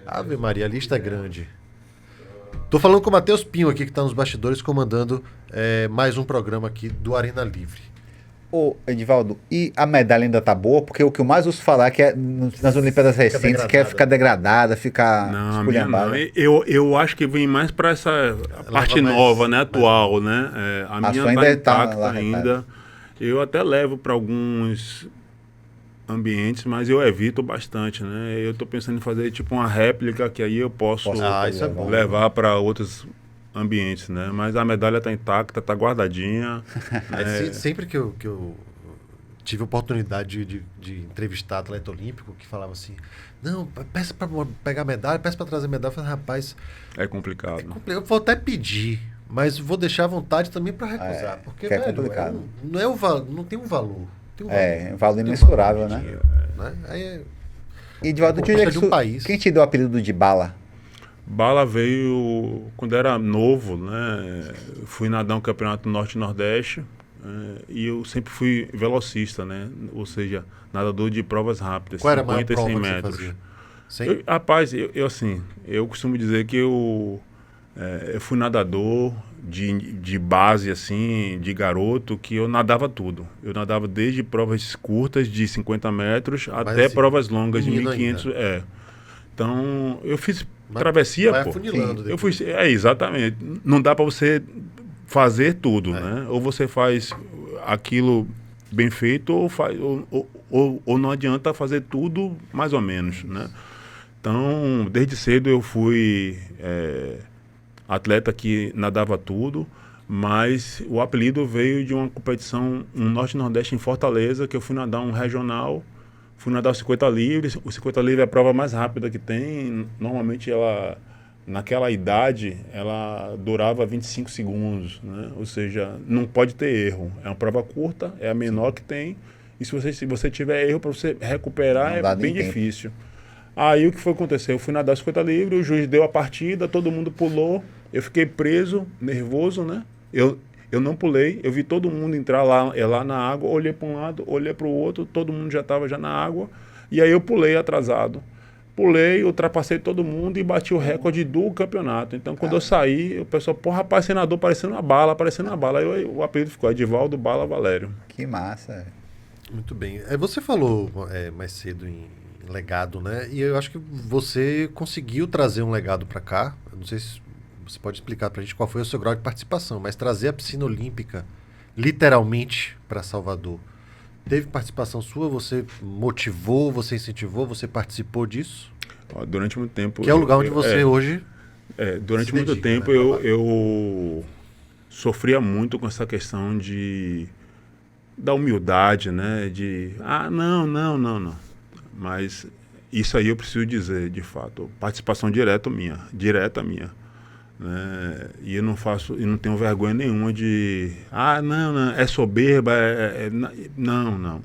Speaker 1: Ave Maria, a lista é grande. Tô falando com o Matheus Pinho aqui, que está nos bastidores, comandando mais um programa aqui do Arena Livre.
Speaker 2: Ô, Edivaldo, e a medalha ainda tá boa? Porque o que eu mais ouço falar é que nas Olimpíadas recentes quer ficar degradada, ficar
Speaker 3: Não, a minha não.
Speaker 2: esculhambada.
Speaker 3: Eu acho que vem mais para essa parte
Speaker 1: mais-
Speaker 3: nova, né, atual, né? A minha
Speaker 2: sua ainda tá
Speaker 3: intacta
Speaker 2: lá,
Speaker 3: ainda. Eu até levo para alguns ambientes, mas eu evito bastante, né? Eu tô pensando em fazer tipo uma réplica que aí eu posso
Speaker 1: Isso é bom.
Speaker 3: levar para outros ambientes, né? Mas a medalha tá intacta, tá guardadinha.
Speaker 1: Sempre que eu tive a oportunidade de entrevistar atleta olímpico que falava assim, não, peça para pegar medalha, peça para trazer medalha. Eu falei, rapaz,
Speaker 3: É complicado.
Speaker 1: eu vou até pedir, mas vou deixar à vontade também para recusar, porque
Speaker 2: que é
Speaker 1: velho,
Speaker 2: complicado.
Speaker 1: não tem um valor. Tem um
Speaker 2: Um valor
Speaker 1: tem um
Speaker 2: imensurável,
Speaker 1: valor de
Speaker 2: né?
Speaker 1: dinheiro, né? Aí
Speaker 2: E, Edivaldo, de onde é que
Speaker 1: de um país.
Speaker 2: quem te deu o apelido de bala?
Speaker 3: Bala veio quando era novo, né? Eu fui nadar um campeonato Norte e Nordeste e eu sempre fui velocista, né? Ou seja, nadador de provas rápidas,
Speaker 1: qual era a maior
Speaker 3: 50 e
Speaker 1: prova
Speaker 3: 100
Speaker 1: que você
Speaker 3: metros.
Speaker 1: fazia? 100?
Speaker 3: Rapaz, eu costumo dizer que eu fui nadador de base, assim, de garoto, que eu nadava tudo. Eu nadava desde provas curtas de 50 metros até
Speaker 1: assim,
Speaker 3: provas longas de
Speaker 1: menino
Speaker 3: 1.500. Então, eu fiz
Speaker 1: Mas
Speaker 3: travessia,
Speaker 1: vai
Speaker 3: pô.
Speaker 1: afunilando
Speaker 3: Eu
Speaker 1: depois.
Speaker 3: fui, exatamente. Não dá para você fazer tudo, né? Ou você faz aquilo bem feito, ou não adianta fazer tudo mais ou menos, né? Então, desde cedo eu fui atleta que nadava tudo, mas o apelido veio de uma competição, um Norte e Nordeste em Fortaleza, que eu fui nadar um regional, fui nadar o 50 livres. O 50 livres é a prova mais rápida que tem. Normalmente ela, naquela idade, ela durava 25 segundos, né? Ou seja, não pode ter erro. É uma prova curta, é a menor que tem. E se você tiver erro para você recuperar,
Speaker 2: Não dá
Speaker 3: é bem
Speaker 2: nem tempo.
Speaker 3: difícil. Aí o que foi acontecer? Eu fui nadar 50 livres, o juiz deu a partida, todo mundo pulou, eu fiquei preso, nervoso, né? Eu não pulei, eu vi todo mundo entrar lá na água, olhei para um lado, olhei para o outro, todo mundo já estava já na água, e aí eu pulei atrasado. Pulei, ultrapassei todo mundo e bati o recorde do campeonato. Então, quando eu saí, o pessoal, pô, rapaz, senador, parecendo uma bala, parecendo uma bala. Aí o apelido ficou Edivaldo Bala Valério.
Speaker 2: Que massa.
Speaker 1: Muito bem. Você falou mais cedo em legado, né? E eu acho que você conseguiu trazer um legado para cá. Eu não sei se você pode explicar para a gente qual foi o seu grau de participação, mas trazer a piscina olímpica literalmente para Salvador. Teve participação sua? Você motivou, você incentivou, você participou disso?
Speaker 3: Ó, durante muito tempo...
Speaker 1: Que é o lugar onde você hoje...
Speaker 3: durante
Speaker 1: se
Speaker 3: muito
Speaker 1: dedica,
Speaker 3: tempo
Speaker 1: né,
Speaker 3: eu sofria muito com essa questão da humildade, né? Não. Mas isso aí eu preciso dizer, de fato, participação direta minha. Né? E eu não tenho vergonha nenhuma de... não, é soberba, não. O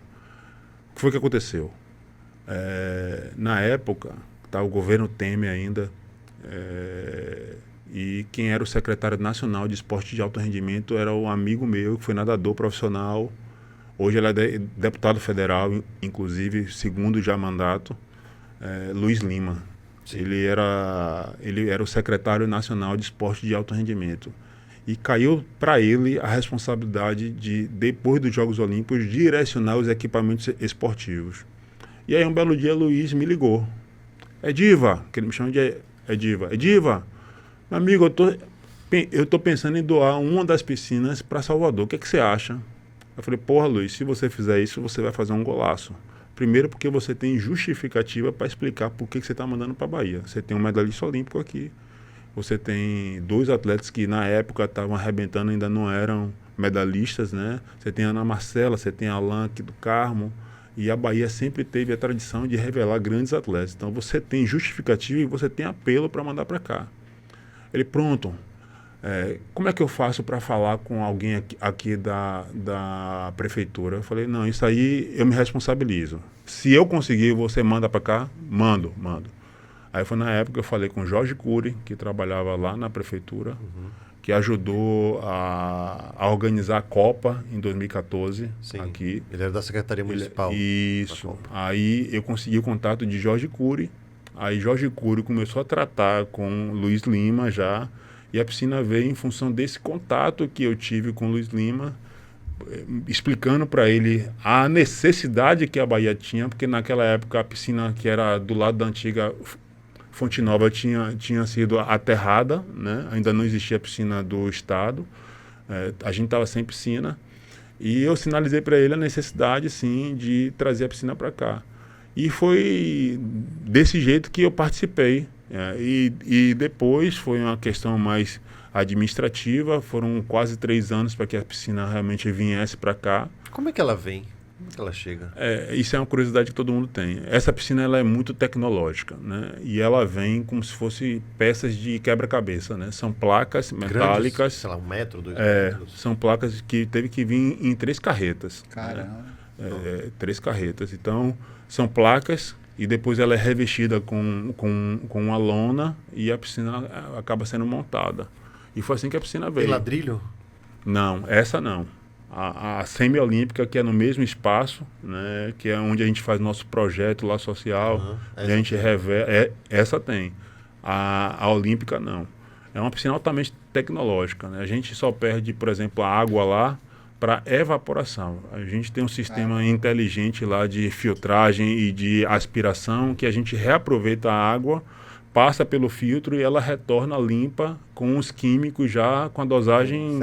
Speaker 3: que foi que aconteceu? Na época, tá, o governo Temer ainda, e quem era o secretário nacional de esporte de alto rendimento era um amigo meu, que foi nadador profissional. Hoje ele é deputado federal, inclusive, segundo já mandato, Luiz Lima. Ele era o secretário nacional de esporte de alto rendimento. E caiu para ele a responsabilidade de, depois dos Jogos Olímpicos, direcionar os equipamentos esportivos. E aí um belo dia Luiz me ligou. Ediva, que ele me chama de Ediva. Ediva, meu amigo, eu tô pensando em doar uma das piscinas para Salvador. O que você acha? Eu falei, porra, Luiz, se você fizer isso, você vai fazer um golaço. Primeiro porque você tem justificativa para explicar por que você está mandando para a Bahia. Você tem um medalhista olímpico aqui. Você tem 2 atletas que na época estavam arrebentando, ainda não eram medalhistas, né? Você tem a Ana Marcela, você tem a Alan aqui do Carmo. E a Bahia sempre teve a tradição de revelar grandes atletas. Então você tem justificativa e você tem apelo para mandar para cá. Ele, pronto. Como é que eu faço para falar com alguém aqui da prefeitura? Eu falei, não, isso aí eu me responsabilizo. Se eu conseguir, você manda para cá? Mando. Aí foi na época que eu falei com o Jorge Cury, que trabalhava lá na prefeitura, que ajudou a organizar a Copa em 2014.
Speaker 1: Sim,
Speaker 3: aqui.
Speaker 1: Ele era da Secretaria Municipal.
Speaker 3: Isso. Aí eu consegui o contato de Jorge Cury. Aí Jorge Cury começou a tratar com Luiz Lima já. E a piscina veio em função desse contato que eu tive com o Luiz Lima, explicando para ele a necessidade que a Bahia tinha, porque naquela época a piscina que era do lado da antiga Fonte Nova tinha sido aterrada, né? Ainda não existia a piscina do estado, a gente estava sem piscina, e eu sinalizei para ele a necessidade, sim, de trazer a piscina para cá. E foi desse jeito que eu participei. E depois foi uma questão mais administrativa, foram quase 3 anos para que a piscina realmente viesse para cá.
Speaker 1: Como é que ela vem? Como é que ela chega?
Speaker 3: Isso é uma curiosidade que todo mundo tem. Essa piscina ela é muito tecnológica, né? E ela vem como se fosse peças de quebra-cabeça, né? São placas metálicas.
Speaker 1: Grandes, sei lá, 1 metro, 2 metros.
Speaker 3: São placas que teve que vir em 3 carretas.
Speaker 2: Caramba.
Speaker 3: Né? 3 carretas. Então, são placas e depois ela é revestida com uma lona e a piscina acaba sendo montada. E foi assim que a piscina veio.
Speaker 1: Tem ladrilho?
Speaker 3: Não, essa não. A semi-olímpica, que é no mesmo espaço, né, que é onde a gente faz nosso projeto lá social, a gente revela, essa tem. A olímpica não. É uma piscina altamente tecnológica, né? A gente só perde, por exemplo, a água lá para evaporação. A gente tem um sistema inteligente lá de filtragem e de aspiração que a gente reaproveita a água, passa pelo filtro e ela retorna limpa com os químicos já com a dosagem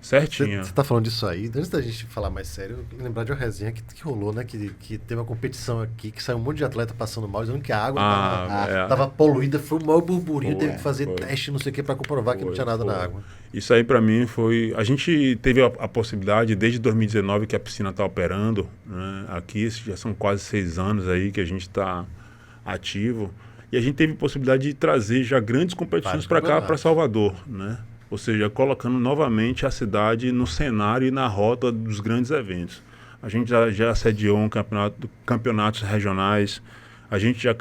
Speaker 3: certinha.
Speaker 1: Você está falando disso aí, antes da gente falar mais sério, eu lembrar de uma resenha que rolou, né? Que teve uma competição aqui, que saiu um monte de atleta passando mal, dizendo que a água estava poluída, foi o maior burburinho, teve que fazer teste, não sei o que, para comprovar que não tinha nada na água.
Speaker 3: Isso aí para mim foi... A gente teve a possibilidade, desde 2019 que a piscina está operando, né? Aqui já são quase 6 anos aí que a gente está ativo. E a gente teve a possibilidade de trazer já grandes competições para cá, para Salvador, né? Ou seja, colocando novamente a cidade no cenário e na rota dos grandes eventos. A gente já sediou campeonatos regionais, a gente já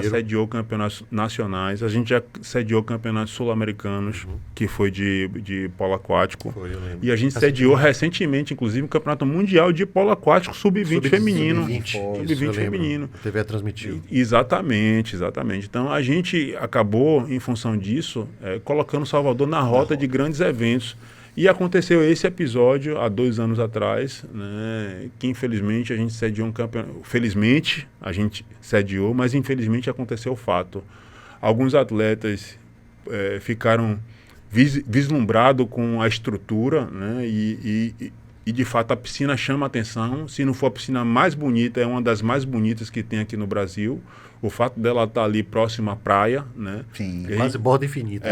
Speaker 3: sediou campeonatos nacionais, a gente já sediou campeonatos sul-americanos, que foi de polo aquático. E a gente sediou recentemente, inclusive, um campeonato mundial de polo aquático sub-20 feminino. Sub-20 feminino.
Speaker 1: A TV transmitiu.
Speaker 3: Exatamente. Então a gente acabou, em função disso, colocando Salvador na rota de grandes eventos. E aconteceu esse episódio há 2 anos atrás, né, que infelizmente a gente sediou um campeonato. Felizmente a gente sediou, mas infelizmente aconteceu o fato. Alguns atletas ficaram vislumbrados com a estrutura, né, e de fato a piscina chama a atenção. Se não for a piscina mais bonita, é uma das mais bonitas que tem aqui no Brasil. O fato dela estar ali próxima à praia, né?
Speaker 1: Sim, quase borda infinita.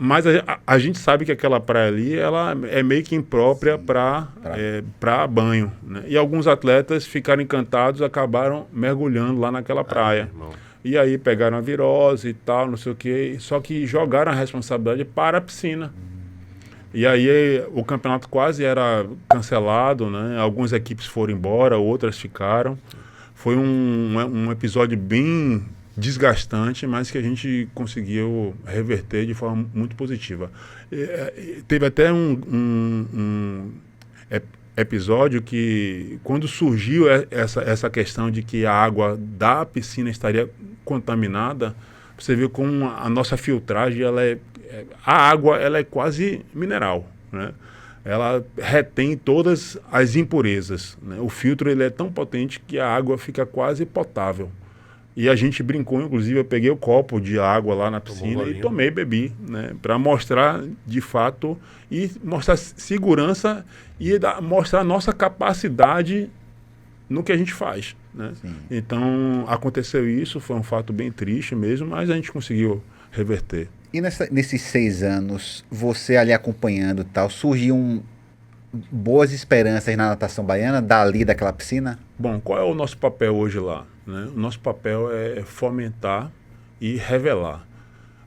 Speaker 3: Mas a gente sabe que aquela praia ali ela é meio que imprópria para banho, né? E alguns atletas ficaram encantados, acabaram mergulhando lá naquela praia. E aí pegaram a virose e tal, não sei o quê, só que jogaram a responsabilidade para a piscina. E aí o campeonato quase era cancelado, né? Algumas equipes foram embora, outras ficaram. Foi um episódio bem desgastante, mas que a gente conseguiu reverter de forma muito positiva. Teve até episódio que, quando surgiu essa questão de que a água da piscina estaria contaminada, você viu como a nossa filtragem, a água ela é quase mineral, né? Ela retém todas as impurezas, né? O filtro ele é tão potente que a água fica quase potável. E a gente brincou, inclusive, eu peguei o copo de água lá na piscina e tomei, bebi, né? Para mostrar, de fato, e mostrar segurança e mostrar a nossa capacidade no que a gente faz, né? Então, aconteceu isso, foi um fato bem triste mesmo, mas a gente conseguiu reverter.
Speaker 2: E nesses 6 anos, você ali acompanhando tal, surgiu boas esperanças na natação baiana, dali daquela piscina?
Speaker 3: Bom, qual é o nosso papel hoje lá, né? O nosso papel é fomentar e revelar.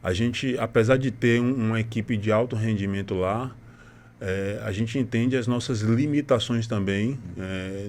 Speaker 3: A gente, apesar de ter uma equipe de alto rendimento lá, a gente entende as nossas limitações também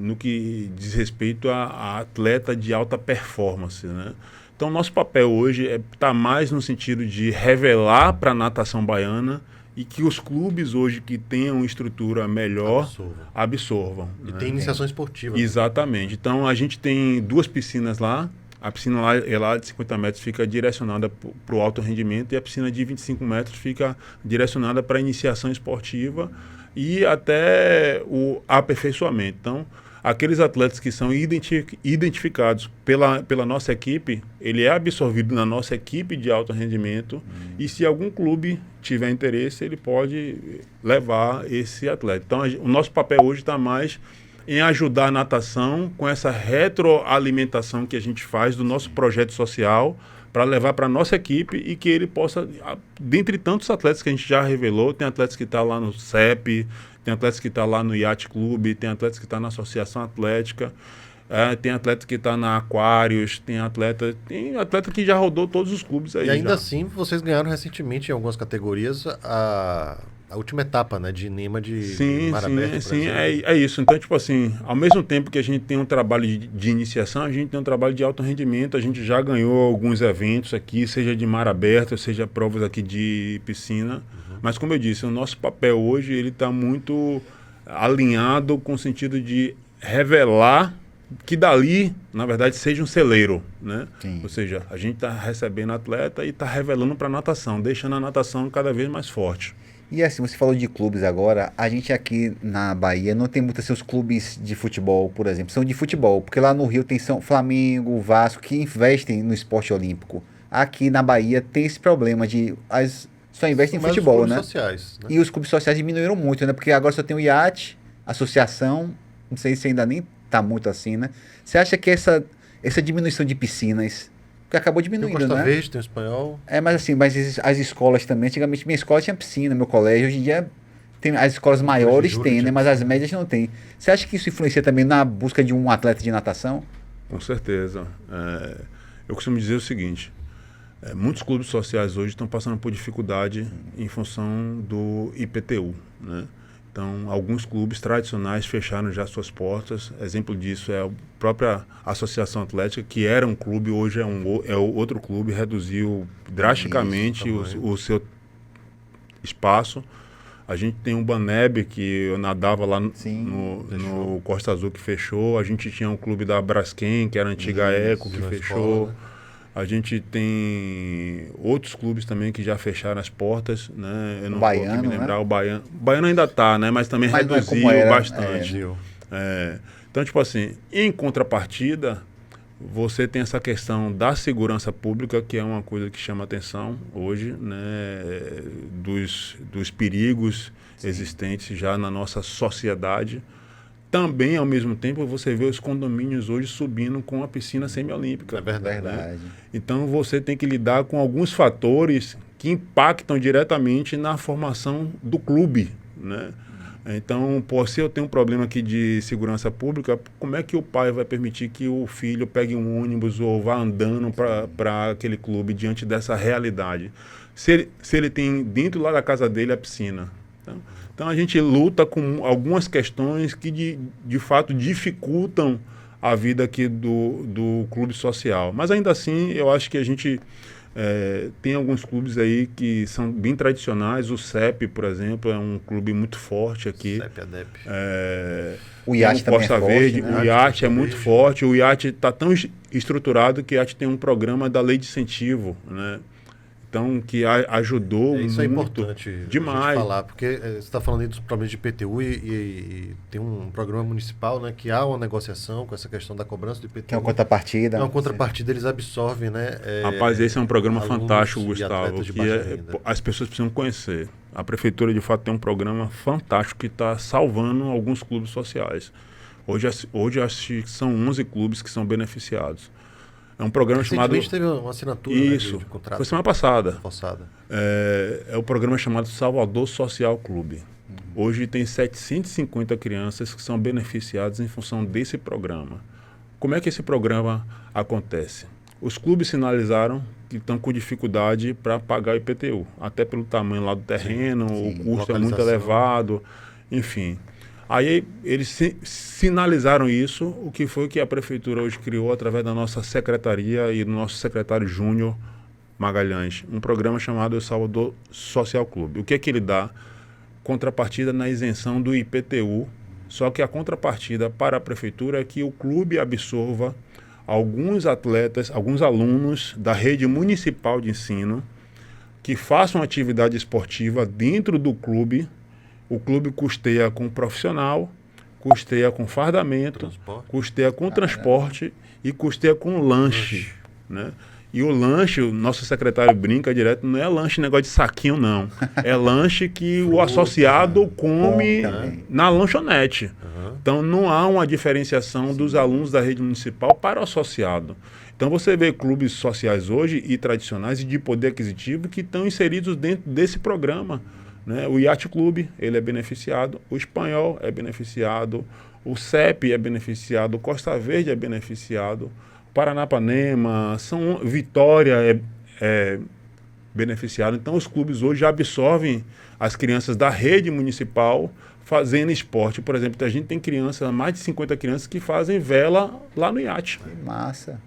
Speaker 3: no que diz respeito a atleta de alta performance, né? Então, nosso papel hoje está mais no sentido de revelar para a natação baiana e que os clubes hoje que tenham estrutura melhor absorvam.
Speaker 1: E
Speaker 3: né?
Speaker 1: tem iniciação esportiva.
Speaker 3: Exatamente. Então, a gente tem 2 piscinas lá. A piscina lá de 50 metros fica direcionada para o alto rendimento e a piscina de 25 metros fica direcionada para a iniciação esportiva e até o aperfeiçoamento. Então, aqueles atletas que são identificados pela nossa equipe, ele é absorvido na nossa equipe de alto rendimento e se algum clube tiver interesse, ele pode levar esse atleta. Então, o nosso papel hoje está mais em ajudar a natação com essa retroalimentação que a gente faz do nosso projeto social para levar para a nossa equipe e que ele possa, dentre tantos atletas que a gente já revelou, tem atletas que estão lá no CEP, tem atletas que estão lá no Yacht Clube, tem atletas que estão na Associação Atlética, tem atleta que está na Aquários, tem atleta que já rodou todos os clubes aí.
Speaker 1: E ainda
Speaker 3: já.
Speaker 1: assim, vocês ganharam recentemente em algumas categorias a última etapa, né, de Nima de Mar Aberto.
Speaker 3: Sim, é isso. Então, tipo assim, ao mesmo tempo que a gente tem um trabalho de iniciação, a gente tem um trabalho de alto rendimento, a gente já ganhou alguns eventos aqui, seja de mar aberto, seja provas aqui de piscina. Mas, como eu disse, o nosso papel hoje ele está muito alinhado com o sentido de revelar que dali, na verdade, seja um celeiro, né?
Speaker 2: Sim.
Speaker 3: Ou seja, a gente está recebendo atleta e está revelando para a natação, deixando a natação cada vez mais forte.
Speaker 2: E assim, você falou de clubes agora, a gente aqui na Bahia não tem muitos seus clubes de futebol, por exemplo, são de futebol, porque lá no Rio tem Flamengo, Vasco, que investem no esporte olímpico. Aqui na Bahia tem esse problema de só investem em
Speaker 1: Mas
Speaker 2: futebol,
Speaker 1: os clubes
Speaker 2: né?
Speaker 1: sociais, né?
Speaker 2: E os clubes sociais diminuíram muito, né? Porque agora só tem o iate, associação, não sei se ainda nem tá muito assim, né? Você acha que essa diminuição de piscinas, que acabou
Speaker 1: Tem o
Speaker 2: diminuindo,
Speaker 1: Costa
Speaker 2: né?
Speaker 1: Verde, tem o Espanhol.
Speaker 2: Mas assim, as escolas também, antigamente minha escola tinha piscina, meu colégio, hoje em dia tem, as escolas maiores têm, né? Mas as médias não tem. Você acha que isso influencia também na busca de um atleta de natação?
Speaker 3: Com certeza. Eu costumo dizer o seguinte, muitos clubes sociais hoje estão passando por dificuldade em função do IPTU, né? Então, alguns clubes tradicionais fecharam já suas portas. Exemplo disso é a própria Associação Atlética, que era um clube, hoje é outro clube, reduziu drasticamente o seu espaço. A gente tem um Baneb, que eu nadava lá no Costa Azul, que fechou. A gente tinha um clube da Braskem, que era a antiga Eco, que fechou. Escola, né? A gente tem outros clubes também que já fecharam as portas, né? Eu não vou me lembrar, né? O Baiano ainda está, né? Mas também reduziu bastante. Então, tipo assim, em contrapartida, você tem essa questão da segurança pública, que é uma coisa que chama atenção hoje, né? Dos perigos existentes já na nossa sociedade. Também, ao mesmo tempo, você vê os condomínios hoje subindo com a piscina semiolímpica.
Speaker 2: É verdade. Né?
Speaker 3: Então, você tem que lidar com alguns fatores que impactam diretamente na formação do clube, né? Então, se eu tenho um problema aqui de segurança pública, como é que o pai vai permitir que o filho pegue um ônibus ou vá andando para aquele clube diante dessa realidade? Se ele tem dentro lá da casa dele a piscina. Então a gente luta com algumas questões que de fato dificultam a vida aqui do clube social. Mas ainda assim, eu acho que a gente tem alguns clubes aí que são bem tradicionais. O CEP, por exemplo, é um clube muito forte aqui.
Speaker 1: CEP, ADEP.
Speaker 2: O IAT também
Speaker 3: Costa
Speaker 2: é forte,
Speaker 3: Verde,
Speaker 2: né?
Speaker 3: o IAT é muito forte. O IAT está tão estruturado que o IAT tem um programa da lei de incentivo, né? Então, que ajudou
Speaker 1: Isso
Speaker 3: muito.
Speaker 1: é importante
Speaker 3: demais.
Speaker 1: a gente falar, porque você está falando aí dos problemas de IPTU e tem um programa municipal, né, que há uma negociação com essa questão da cobrança do IPTU.
Speaker 2: Que é uma contrapartida.
Speaker 1: É uma contrapartida, eles absorvem, né?
Speaker 3: Rapaz, esse é um programa
Speaker 1: alunos
Speaker 3: fantástico,
Speaker 1: e
Speaker 3: Gustavo,
Speaker 1: atletas de
Speaker 3: que
Speaker 1: baixa renda.
Speaker 3: as pessoas precisam conhecer. A prefeitura, de fato, tem um programa fantástico que está salvando alguns clubes sociais. Hoje acho que são 11 clubes que são beneficiados. É um programa chamado...
Speaker 1: Recentemente teve uma assinatura,
Speaker 3: Isso,
Speaker 1: né, de contrato.
Speaker 3: foi semana passada.
Speaker 1: Forçada.
Speaker 3: É o programa chamado Salvador Social Clube. Hoje tem 750 crianças que são beneficiadas em função desse programa. Como é que esse programa acontece? Os clubes sinalizaram que estão com dificuldade para pagar o IPTU, até pelo tamanho lá do terreno, o custo é muito elevado, enfim. Aí eles sinalizaram isso, o que foi que a prefeitura hoje criou através da nossa secretaria e do nosso secretário Júnior Magalhães, um programa chamado Salvador Social Clube. O que é que ele dá? Contrapartida na isenção do IPTU, só que a contrapartida para a prefeitura é que o clube absorva alguns atletas, alguns alunos da rede municipal de ensino que façam atividade esportiva dentro do clube. O clube custeia com profissional, custeia com fardamento, custeia com transporte e custeia com lanche. Né? E o lanche, o nosso secretário brinca direto, não é lanche negócio de saquinho, não. É lanche que o associado come na lanchonete. Então não há uma diferenciação dos alunos da rede municipal para o associado. Então você vê clubes sociais hoje e tradicionais e de poder aquisitivo que estão inseridos dentro desse programa. Né? O Yacht Clube, ele é beneficiado, o Espanhol é beneficiado, o CEP é beneficiado, o Costa Verde é beneficiado, Paranapanema, Vitória é beneficiado. Então os clubes hoje absorvem as crianças da rede municipal fazendo esporte. Por exemplo, a gente tem crianças, mais de 50 crianças que fazem vela lá no Yacht.
Speaker 2: Que massa.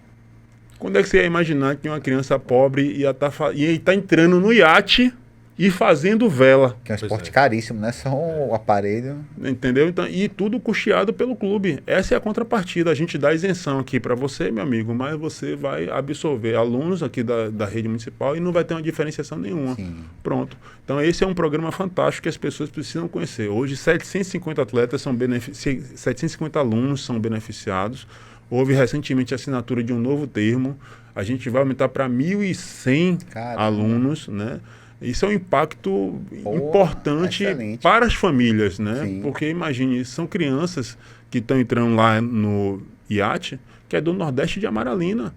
Speaker 3: Quando é que você ia imaginar que uma criança pobre ia estar entrando no Yacht e fazendo vela?
Speaker 2: Que é um esporte caríssimo, não é só um aparelho.
Speaker 3: Entendeu? Então, e tudo custeado pelo clube. Essa é a contrapartida. A gente dá isenção aqui para você, meu amigo, mas você vai absorver alunos aqui da rede municipal e não vai ter uma diferenciação nenhuma.
Speaker 2: Sim.
Speaker 3: Pronto. Então, esse é um programa fantástico que as pessoas precisam conhecer. Hoje, 750 atletas são 750 alunos são beneficiados. Houve recentemente a assinatura de um novo termo. A gente vai aumentar para 1.100 alunos, né? Isso é um impacto importante para as famílias, né? Sim. Porque imagine, são crianças que estão entrando lá no IAT, que é do Nordeste de Amaralina.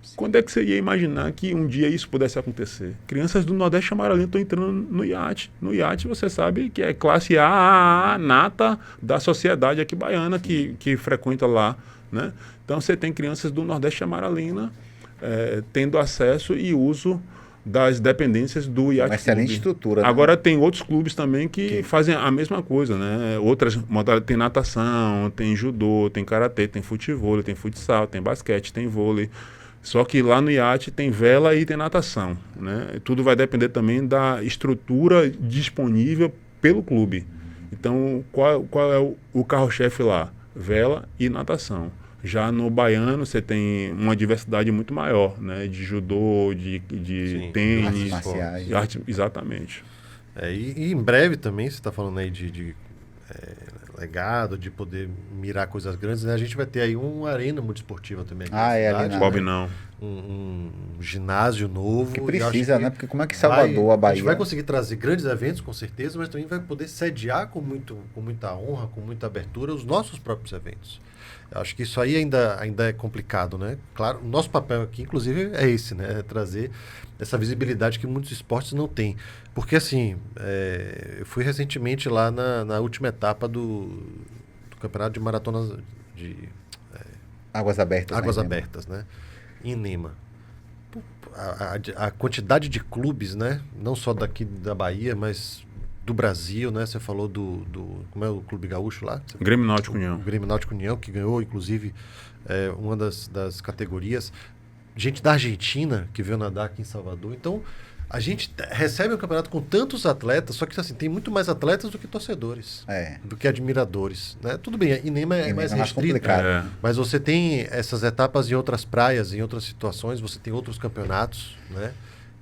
Speaker 3: Sim. Quando é que você ia imaginar que um dia isso pudesse acontecer? Crianças do Nordeste de Amaralina estão entrando no IAT. No IAT você sabe que é classe A nata da sociedade aqui baiana que frequenta lá, né? Então você tem crianças do Nordeste de Amaralina tendo acesso e uso das dependências do IAT.
Speaker 2: Uma excelente estrutura.
Speaker 3: Agora tem outros clubes também que fazem a mesma coisa, né? Outras modalidades, tem natação, tem judô, tem karatê, tem futevôlei, tem futsal, tem basquete, tem vôlei. Só que lá no IAT tem vela e tem natação, né? Tudo vai depender também da estrutura disponível pelo clube. Então, qual é o carro-chefe lá? Vela e natação. Já no baiano você tem uma diversidade muito maior, né? De judô, de tênis,
Speaker 2: marciais.
Speaker 3: Exatamente.
Speaker 1: E em breve também, você está falando aí de legado, de poder mirar coisas grandes, né? A gente vai ter aí uma arena multiesportiva também aqui na cidade.
Speaker 3: Bob não.
Speaker 1: Um ginásio novo.
Speaker 2: Que precisa, né? Porque como é que Salvador, a Bahia...
Speaker 1: A gente vai conseguir trazer grandes eventos, com certeza, mas também vai poder sediar com muita honra, com muita abertura, os nossos próprios eventos. Eu acho que isso aí ainda é complicado, né? Claro, o nosso papel aqui, inclusive, é esse, né? É trazer essa visibilidade que muitos esportes não têm. Porque, assim, eu fui recentemente lá na última etapa do campeonato de maratonas de...
Speaker 2: Águas Abertas.
Speaker 1: Águas Abertas, né? Em Lima. A quantidade de clubes, né? Não só daqui da Bahia, mas do Brasil, né? Você falou como é o Clube Gaúcho lá?
Speaker 3: Grêmio Náutico União.
Speaker 1: O Grêmio Náutico União, que ganhou, inclusive, uma das categorias. Gente da Argentina que veio nadar aqui em Salvador. Então, a gente recebe um campeonato com tantos atletas, só que assim, tem muito mais atletas do que torcedores, do que admiradores, né? Tudo bem, e nem é mais restrito, mas você tem essas etapas em outras praias, em outras situações, você tem outros campeonatos, né?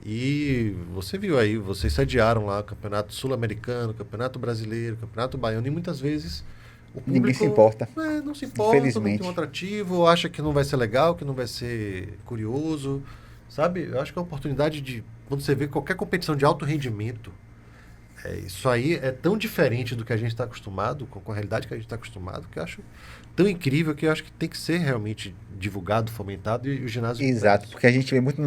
Speaker 1: E você viu aí, vocês sediaram lá o Campeonato Sul-Americano, Campeonato Brasileiro, Campeonato Baiano, e muitas vezes o público
Speaker 2: ninguém se importa.
Speaker 1: Não se importa,
Speaker 2: Infelizmente.
Speaker 1: não tem um atrativo, acha que não vai ser legal, que não vai ser curioso, sabe? Eu acho que é uma oportunidade de, quando você vê qualquer competição de alto rendimento, isso aí é tão diferente do que a gente está acostumado, com a realidade que a gente está acostumado, que eu acho tão incrível que eu acho que tem que ser realmente divulgado, fomentado e o ginásio...
Speaker 2: Exato, porque a gente vê muito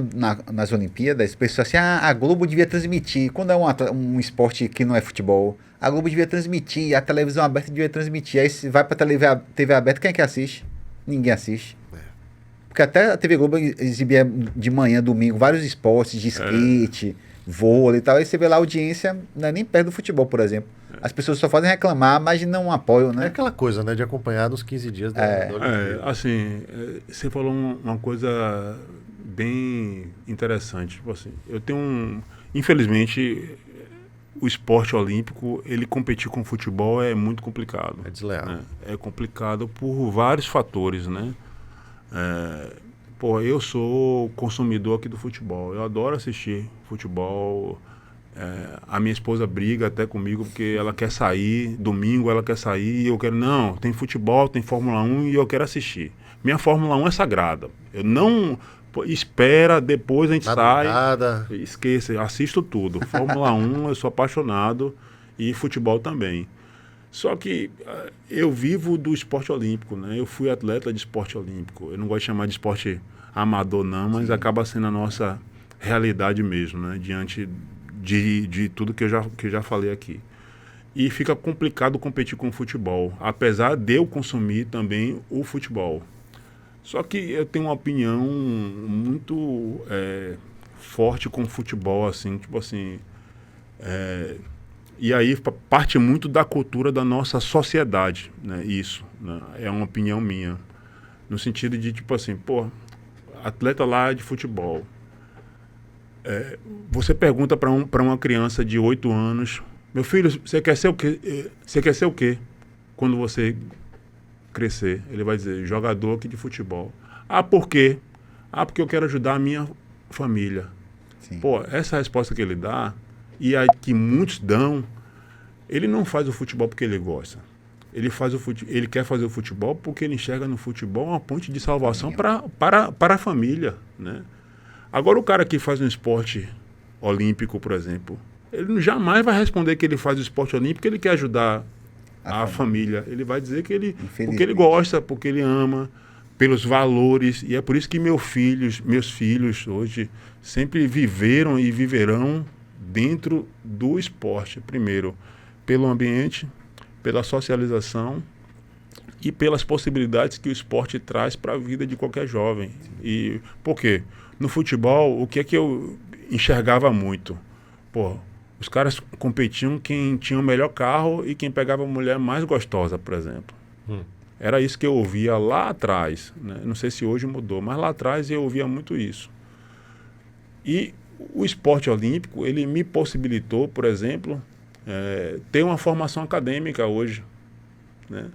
Speaker 2: nas Olimpíadas, pessoas assim, a Globo devia transmitir, quando é um esporte que não é futebol, a Globo devia transmitir, a televisão aberta devia transmitir, aí se vai para a TV aberta, quem é que assiste? Ninguém assiste. Porque até a TV Globo exibia de manhã, domingo, vários esportes de skate, vôlei e tal, aí você vê lá a audiência, não é nem perto do futebol, por exemplo. As pessoas só fazem reclamar, mas não apoiam, né?
Speaker 1: É aquela coisa, né? De acompanhar nos 15 dias da Olimpíada.
Speaker 3: Assim, você falou uma coisa bem interessante. Tipo assim, eu tenho infelizmente, o esporte olímpico, ele competir com o futebol é muito complicado.
Speaker 1: É desleal.
Speaker 3: Né? É complicado por vários fatores, né? Eu sou consumidor aqui do futebol. Eu adoro assistir futebol. A minha esposa briga até comigo porque ela quer sair, domingo ela quer sair e eu quero, não, tem futebol, tem Fórmula 1 e eu quero assistir. Minha Fórmula 1 é sagrada. Eu não... espera, depois a gente sai. Esqueça, assisto tudo. Fórmula 1, eu sou apaixonado e futebol também. Só que eu vivo do esporte olímpico, né? Eu fui atleta de esporte olímpico. Eu não gosto de chamar de esporte amador, não, mas acaba sendo a nossa realidade mesmo, né? Diante de tudo que eu já falei aqui. E fica complicado competir com o futebol, apesar de eu consumir também o futebol. Só que eu tenho uma opinião muito forte com o futebol, assim, tipo assim... e aí parte muito da cultura da nossa sociedade, né? Isso, né? É uma opinião minha. No sentido de, tipo assim, atleta lá de futebol. Você pergunta para uma criança de 8 anos, meu filho, você quer ser o quê? Você quer ser o quê quando você crescer? Ele vai dizer, jogador aqui de futebol. Ah, por quê? Ah, porque eu quero ajudar a minha família.
Speaker 2: Sim.
Speaker 3: Essa resposta que ele dá, e a que muitos dão, ele não faz o futebol porque ele gosta. Ele quer fazer o futebol porque ele enxerga no futebol uma ponte de salvação para a família, né? Agora, o cara que faz um esporte olímpico, por exemplo, ele jamais vai responder que ele faz o esporte olímpico porque ele quer ajudar a família. Ele vai dizer que porque ele gosta, porque ele ama, pelos valores. E é por isso que meus filhos hoje sempre viveram e viverão dentro do esporte. Primeiro, pelo ambiente, pela socialização e pelas possibilidades que o esporte traz para a vida de qualquer jovem. E por quê? No futebol, o que é que eu enxergava muito? Os caras competiam quem tinha o melhor carro e quem pegava a mulher mais gostosa, por exemplo. Era isso que eu ouvia lá atrás, né? Não sei se hoje mudou, mas lá atrás eu ouvia muito isso. E o esporte olímpico, ele me possibilitou, por exemplo, ter uma formação acadêmica hoje, né?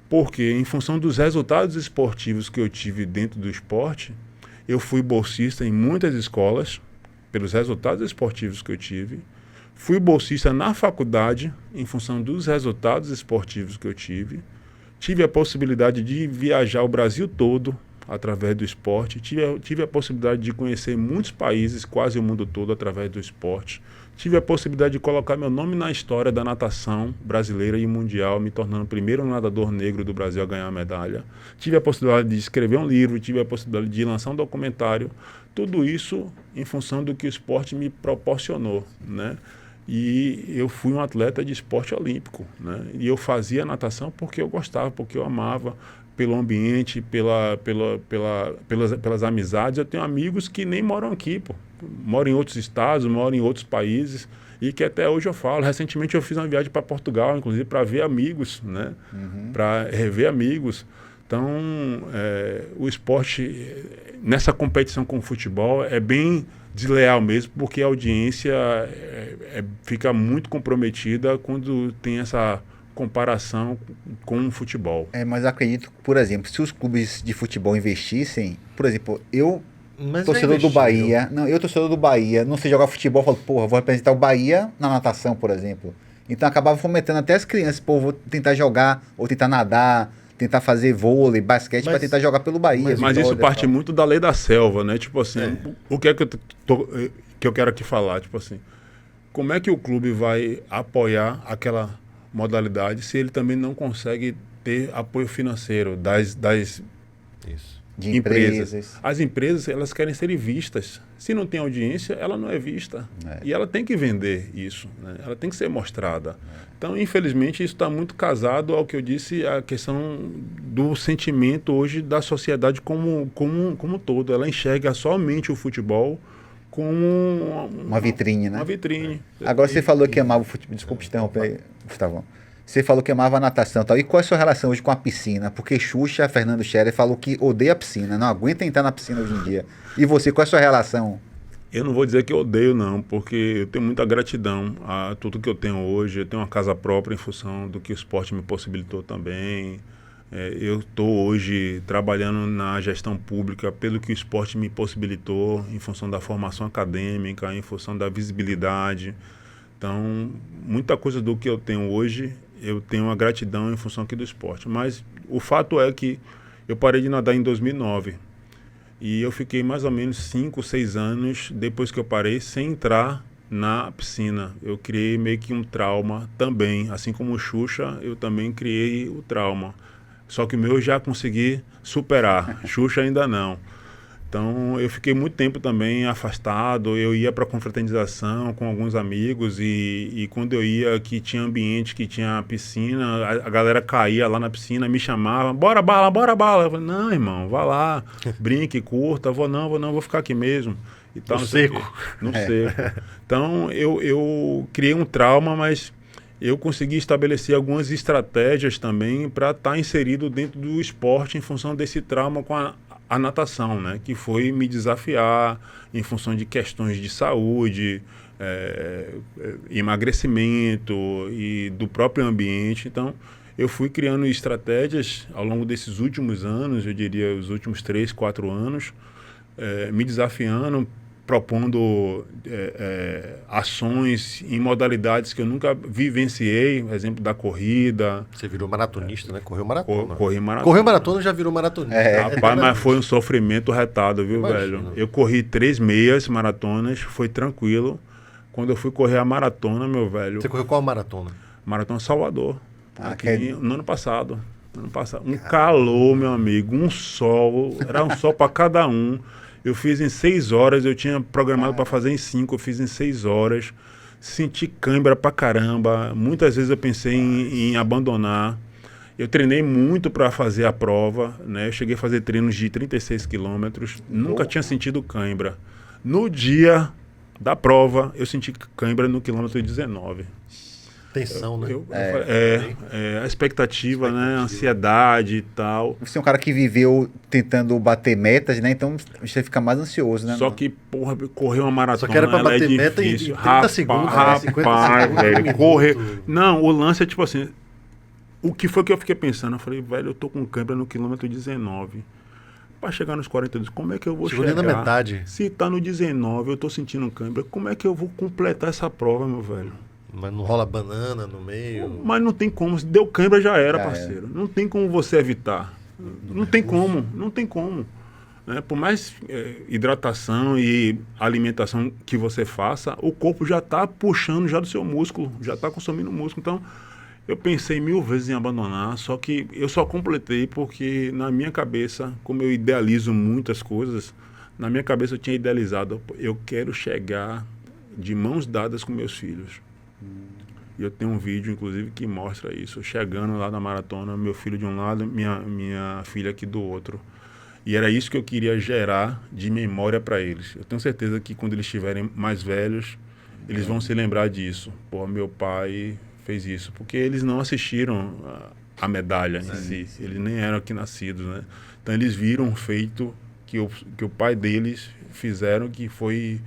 Speaker 3: Porque, em função dos resultados esportivos que eu tive dentro do esporte, eu fui bolsista em muitas escolas, pelos resultados esportivos que eu tive. Fui bolsista na faculdade, em função dos resultados esportivos que eu tive. Tive a possibilidade de viajar o Brasil todo através do esporte. Tive a possibilidade de conhecer muitos países, quase o mundo todo, através do esporte. Tive a possibilidade de colocar meu nome na história da natação brasileira e mundial, me tornando o primeiro nadador negro do Brasil a ganhar a medalha. Tive a possibilidade de escrever um livro, tive a possibilidade de lançar um documentário. Tudo isso em função do que o esporte me proporcionou, né? E eu fui um atleta de esporte olímpico, né? E eu fazia natação porque eu gostava, porque eu amava, pelo ambiente, pelas amizades. Eu tenho amigos que nem moram aqui, moram em outros estados, moram em outros países. e que até hoje eu falo. Recentemente eu fiz uma viagem para Portugal, inclusive para ver amigos, né? Para rever amigos. Então, o esporte, nessa competição com o futebol, é bem desleal mesmo, porque a audiência fica muito comprometida quando tem essa comparação com o futebol.
Speaker 2: Mas acredito, por exemplo, se os clubes de futebol investissem, por exemplo, torcedor do Bahia, torcedor do Bahia, não sei jogar futebol, falo, porra, vou representar o Bahia na natação, por exemplo. Então acabava fomentando até as crianças, pô, vou tentar jogar, ou tentar nadar, tentar fazer vôlei, basquete, para tentar jogar pelo Bahia.
Speaker 3: Mas isso parte muito da lei da selva, né? Tipo assim, o que é que eu quero aqui falar? Tipo assim, como é que o clube vai apoiar aquela modalidade se ele também não consegue ter apoio financeiro das
Speaker 2: de empresas?
Speaker 3: As empresas, elas querem ser vistas. Se não tem audiência, ela não é vista. E ela tem que vender isso, né? Ela tem que ser mostrada. Então, infelizmente, isso está muito casado ao que eu disse, a questão do sentimento hoje da sociedade como um todo. Ela enxerga somente o futebol como
Speaker 2: uma vitrine, né?
Speaker 3: Uma vitrine.
Speaker 2: Agora você falou que amava o futebol. Desculpa te interromper aí, Gustavão. Você falou que amava a natação e tal. E qual é a sua relação hoje com a piscina? Porque Xuxa, Fernando Scherer, falou que odeia a piscina, não aguenta entrar na piscina hoje em dia. E você, qual é a sua relação?
Speaker 3: Eu não vou dizer que eu odeio, não, porque eu tenho muita gratidão a tudo que eu tenho hoje. Eu tenho uma casa própria em função do que o esporte me possibilitou também. Eu estou hoje trabalhando na gestão pública pelo que o esporte me possibilitou, em função da formação acadêmica, em função da visibilidade. Então, muita coisa do que eu tenho hoje, eu tenho uma gratidão em função aqui do esporte. Mas o fato é que eu parei de nadar em 2009. E eu fiquei mais ou menos 5, 6 anos depois que eu parei sem entrar na piscina. Eu criei meio que um trauma também. Assim como o Xuxa, eu também criei o trauma. Só que o meu eu já consegui superar. Xuxa ainda não. Então, eu fiquei muito tempo também afastado. Eu ia para confraternização com alguns amigos e quando eu ia, que tinha ambiente, que tinha piscina, a galera caía lá na piscina, me chamava, bora bala, bora bala. Eu falei, não, irmão, vá lá, brinque, curta, vou ficar aqui mesmo. E tal,
Speaker 1: no seco.
Speaker 3: No seco. Então, eu criei um trauma, mas eu consegui estabelecer algumas estratégias também para estar inserido dentro do esporte em função desse trauma com a natação, né? Que foi me desafiar em função de questões de saúde, emagrecimento e do próprio ambiente. Então, eu fui criando estratégias ao longo desses últimos anos, eu diria os últimos 3, 4 anos, me desafiando, propondo ações em modalidades que eu nunca vivenciei, exemplo da corrida.
Speaker 1: Você virou maratonista, né? Correu maratona.
Speaker 3: Corri maratona.
Speaker 1: Correu maratona, já virou maratonista.
Speaker 3: Rapaz, mas foi um sofrimento retado, viu, velho? Eu corri 3 meias maratonas, foi tranquilo. Quando eu fui correr a maratona, meu velho...
Speaker 1: Você correu qual maratona?
Speaker 3: Maratona Salvador. No ano passado. Um calor, meu amigo, um sol. Era um sol para cada um. Eu fiz em 6 horas, eu tinha programado para fazer em 5, eu fiz em 6 horas. Senti cãibra pra caramba. Muitas vezes eu pensei em abandonar. Eu treinei muito para fazer a prova, né? Eu cheguei a fazer treinos de 36 quilômetros. Nunca tinha sentido cãibra. No dia da prova, eu senti cãibra no quilômetro 19.
Speaker 1: Tensão, né?
Speaker 3: A expectativa, né? A ansiedade e tal.
Speaker 2: Você é um cara que viveu tentando bater metas, né? Então você fica mais ansioso, né?
Speaker 3: Só que, porra, correr uma maratona,
Speaker 1: só que era pra bater meta em 30 segundos.
Speaker 3: Rapaz, velho, correr... Não, o lance é tipo assim... O que foi que eu fiquei pensando? Eu falei, velho, eu tô com câimbra no quilômetro 19. Para chegar nos 42, como é que eu vou chegar?
Speaker 1: Na metade.
Speaker 3: Se tá no 19, eu tô sentindo câimbra, como é que eu vou completar essa prova, meu velho?
Speaker 1: Mas não rola banana no meio?
Speaker 3: Mas não tem como. Se deu câimbra, já era, parceiro. Não tem como você evitar. Não tem como. Né? Por mais hidratação e alimentação que você faça, o corpo já está puxando já do seu músculo, já está consumindo músculo. Então, eu pensei 1000 vezes em abandonar, só que eu só completei porque na minha cabeça, como eu idealizo muitas coisas, na minha cabeça eu tinha idealizado, eu quero chegar de mãos dadas com meus filhos. E eu tenho um vídeo, inclusive, que mostra isso. Chegando lá na maratona, meu filho de um lado, minha filha aqui do outro. E era isso que eu queria gerar de memória para eles. Eu tenho certeza que quando eles estiverem mais velhos, eles vão se lembrar disso. Pô, meu pai fez isso. Porque eles não assistiram a medalha em si. Eles nem eram aqui nascidos, né? Então eles viram um feito que o pai deles fizeram que foi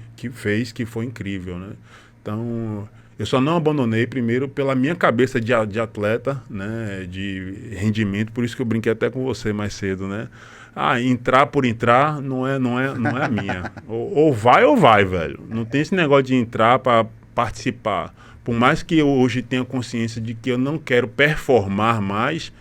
Speaker 3: incrível, né? Então, eu só não abandonei primeiro pela minha cabeça de atleta, né? De rendimento, por isso que eu brinquei até com você mais cedo, né? Entrar por entrar não é a minha. Ou vai, velho. Não tem esse negócio de entrar para participar. Por mais que eu hoje tenha consciência de que eu não quero performar mais,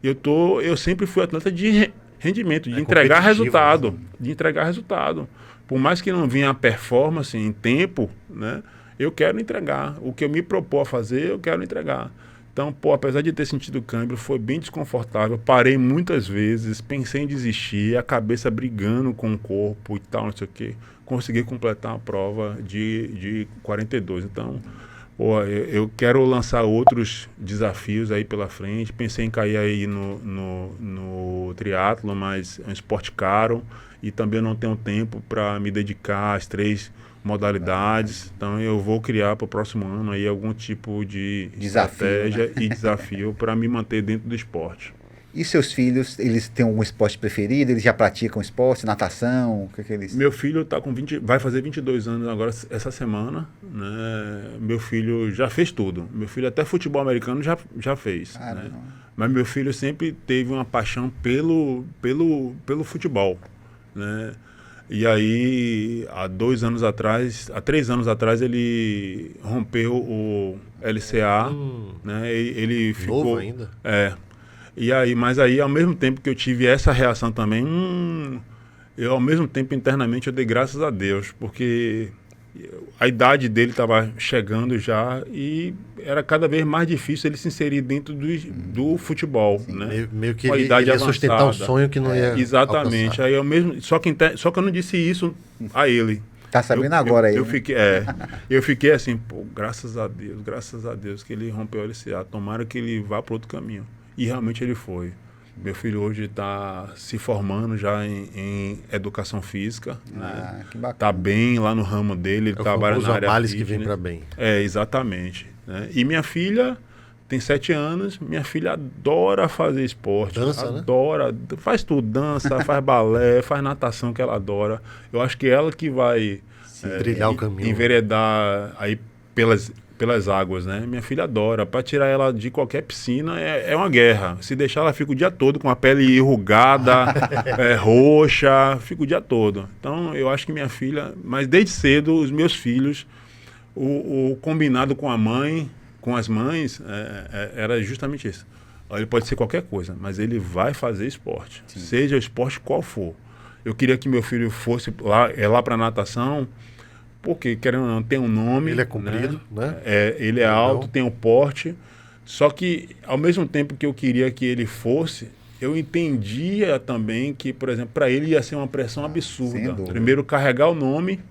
Speaker 3: eu sempre fui atleta de rendimento, de entregar resultado, assim. De entregar resultado. Por mais que não vinha a performance em tempo, né? Eu quero entregar. O que eu me propor a fazer, eu quero entregar. Então, pô, apesar de ter sentido câimbra, foi bem desconfortável. Parei muitas vezes, pensei em desistir, a cabeça brigando com o corpo e tal, não sei o quê. Consegui completar a prova de 42. Então, pô, eu quero lançar outros desafios aí pela frente. Pensei em cair aí no triatlo, mas é um esporte caro e também não tenho tempo para me dedicar às 3 modalidades. Então eu vou criar para o próximo ano aí algum tipo de estratégia, né? E desafio para me manter dentro do esporte.
Speaker 2: E seus filhos, eles têm algum esporte preferido? Eles já praticam esporte, natação? O que eles...
Speaker 3: Meu filho tá com vai fazer 22 anos agora essa semana, né? Meu filho já fez tudo. Meu filho até futebol americano já fez, né? Mas meu filho sempre teve uma paixão pelo futebol, né? E aí, há 3 anos atrás, ele rompeu o LCA, né? Ele ficou...
Speaker 1: Novo ainda?
Speaker 3: E aí, mas aí, ao mesmo tempo que eu tive essa reação também, eu, ao mesmo tempo, internamente, eu dei graças a Deus, porque a idade dele estava chegando já e era cada vez mais difícil ele se inserir dentro do futebol, né?
Speaker 1: Meio que ele ia sustentar um sonho que não ia
Speaker 3: exatamente.
Speaker 1: alcançar.
Speaker 3: Aí só que eu não disse isso a ele.
Speaker 2: Tá sabendo agora aí.
Speaker 3: Eu fiquei assim, pô, graças a Deus que ele rompeu o LCA. Tomara que ele vá para outro caminho. E realmente ele foi. Meu filho hoje está se formando já em educação física, né?
Speaker 2: Que bacana.
Speaker 3: Está bem lá no ramo dele, ele trabalha na área
Speaker 1: males que vem para bem.
Speaker 3: Exatamente. Né? E minha filha tem 7 anos, minha filha adora fazer esporte.
Speaker 1: Dança,
Speaker 3: adora, né? Faz tudo, dança, faz balé, faz natação que ela adora. Eu acho que ela que vai
Speaker 1: trilhar o caminho,
Speaker 3: enveredar aí pelas águas, né? Minha filha adora. Para tirar ela de qualquer piscina é uma guerra. Se deixar, ela fica o dia todo com a pele enrugada, roxa, fica o dia todo. Então, eu acho que minha filha... Mas desde cedo, os meus filhos, o combinado com a mãe, com as mães, era justamente isso. Ele pode ser qualquer coisa, mas ele vai fazer esporte. Sim. Seja o esporte qual for. Eu queria que meu filho fosse lá para natação, porque, querendo ou não, tem um nome.
Speaker 1: Ele é comprido, né?
Speaker 3: Ele é alto, tem um porte. Só que, ao mesmo tempo que eu queria que ele fosse, eu entendia também que, por exemplo, para ele ia ser uma pressão absurda. Primeiro, carregar o nome.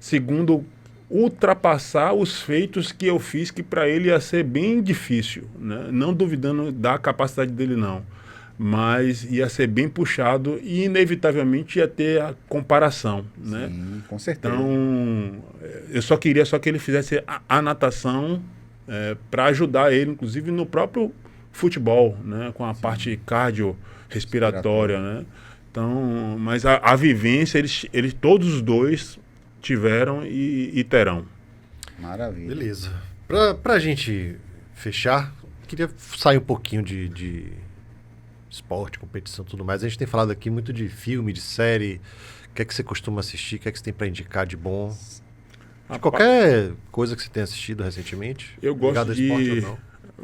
Speaker 3: Segundo, ultrapassar os feitos que eu fiz, que para ele ia ser bem difícil, né? Não duvidando da capacidade dele, não. Mas ia ser bem puxado e, inevitavelmente, ia ter a comparação, né?
Speaker 2: Sim, com certeza.
Speaker 3: Então, eu só queria que ele fizesse a natação para ajudar ele, inclusive, no próprio futebol, né? Com a parte cardiorrespiratória, né? Então, mas a vivência, eles todos os dois tiveram e terão.
Speaker 2: Maravilha.
Speaker 1: Beleza. Pra gente fechar, queria sair um pouquinho de esporte, competição e tudo mais. A gente tem falado aqui muito de filme, de série. O que é que você costuma assistir? O que é que você tem para indicar de bom? De qualquer coisa que você tenha assistido recentemente?
Speaker 3: Eu gosto de... Esporte ou não?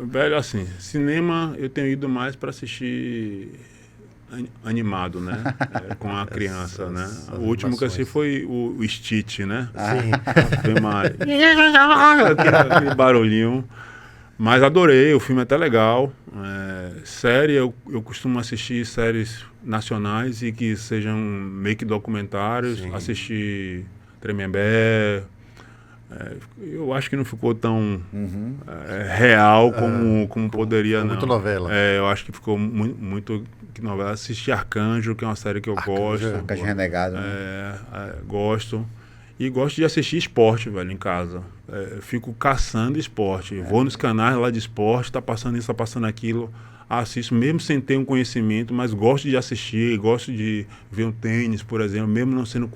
Speaker 3: Velho, assim, cinema eu tenho ido mais para assistir animado, né? Com a criança, né? O último que eu assisti foi o Stitch, né?
Speaker 1: Sim.
Speaker 3: Aquele barulhinho. Mas adorei, o filme é até legal. Série, eu costumo assistir séries nacionais e que sejam meio que documentários. Sim. Assisti Tremembé. Eu acho que não ficou tão real como poderia, não.
Speaker 1: Muito novela.
Speaker 3: Eu acho que ficou muito novela. Assisti Arcanjo, que é uma série que eu gosto.
Speaker 2: Arcanjo Renegado.
Speaker 3: Gosto. E gosto de assistir esporte, velho, em casa. Fico caçando esporte. Vou nos canais lá de esporte, tá passando isso, tá passando aquilo. Assisto, mesmo sem ter um conhecimento, mas gosto de assistir, gosto de ver um tênis, por exemplo, mesmo não sendo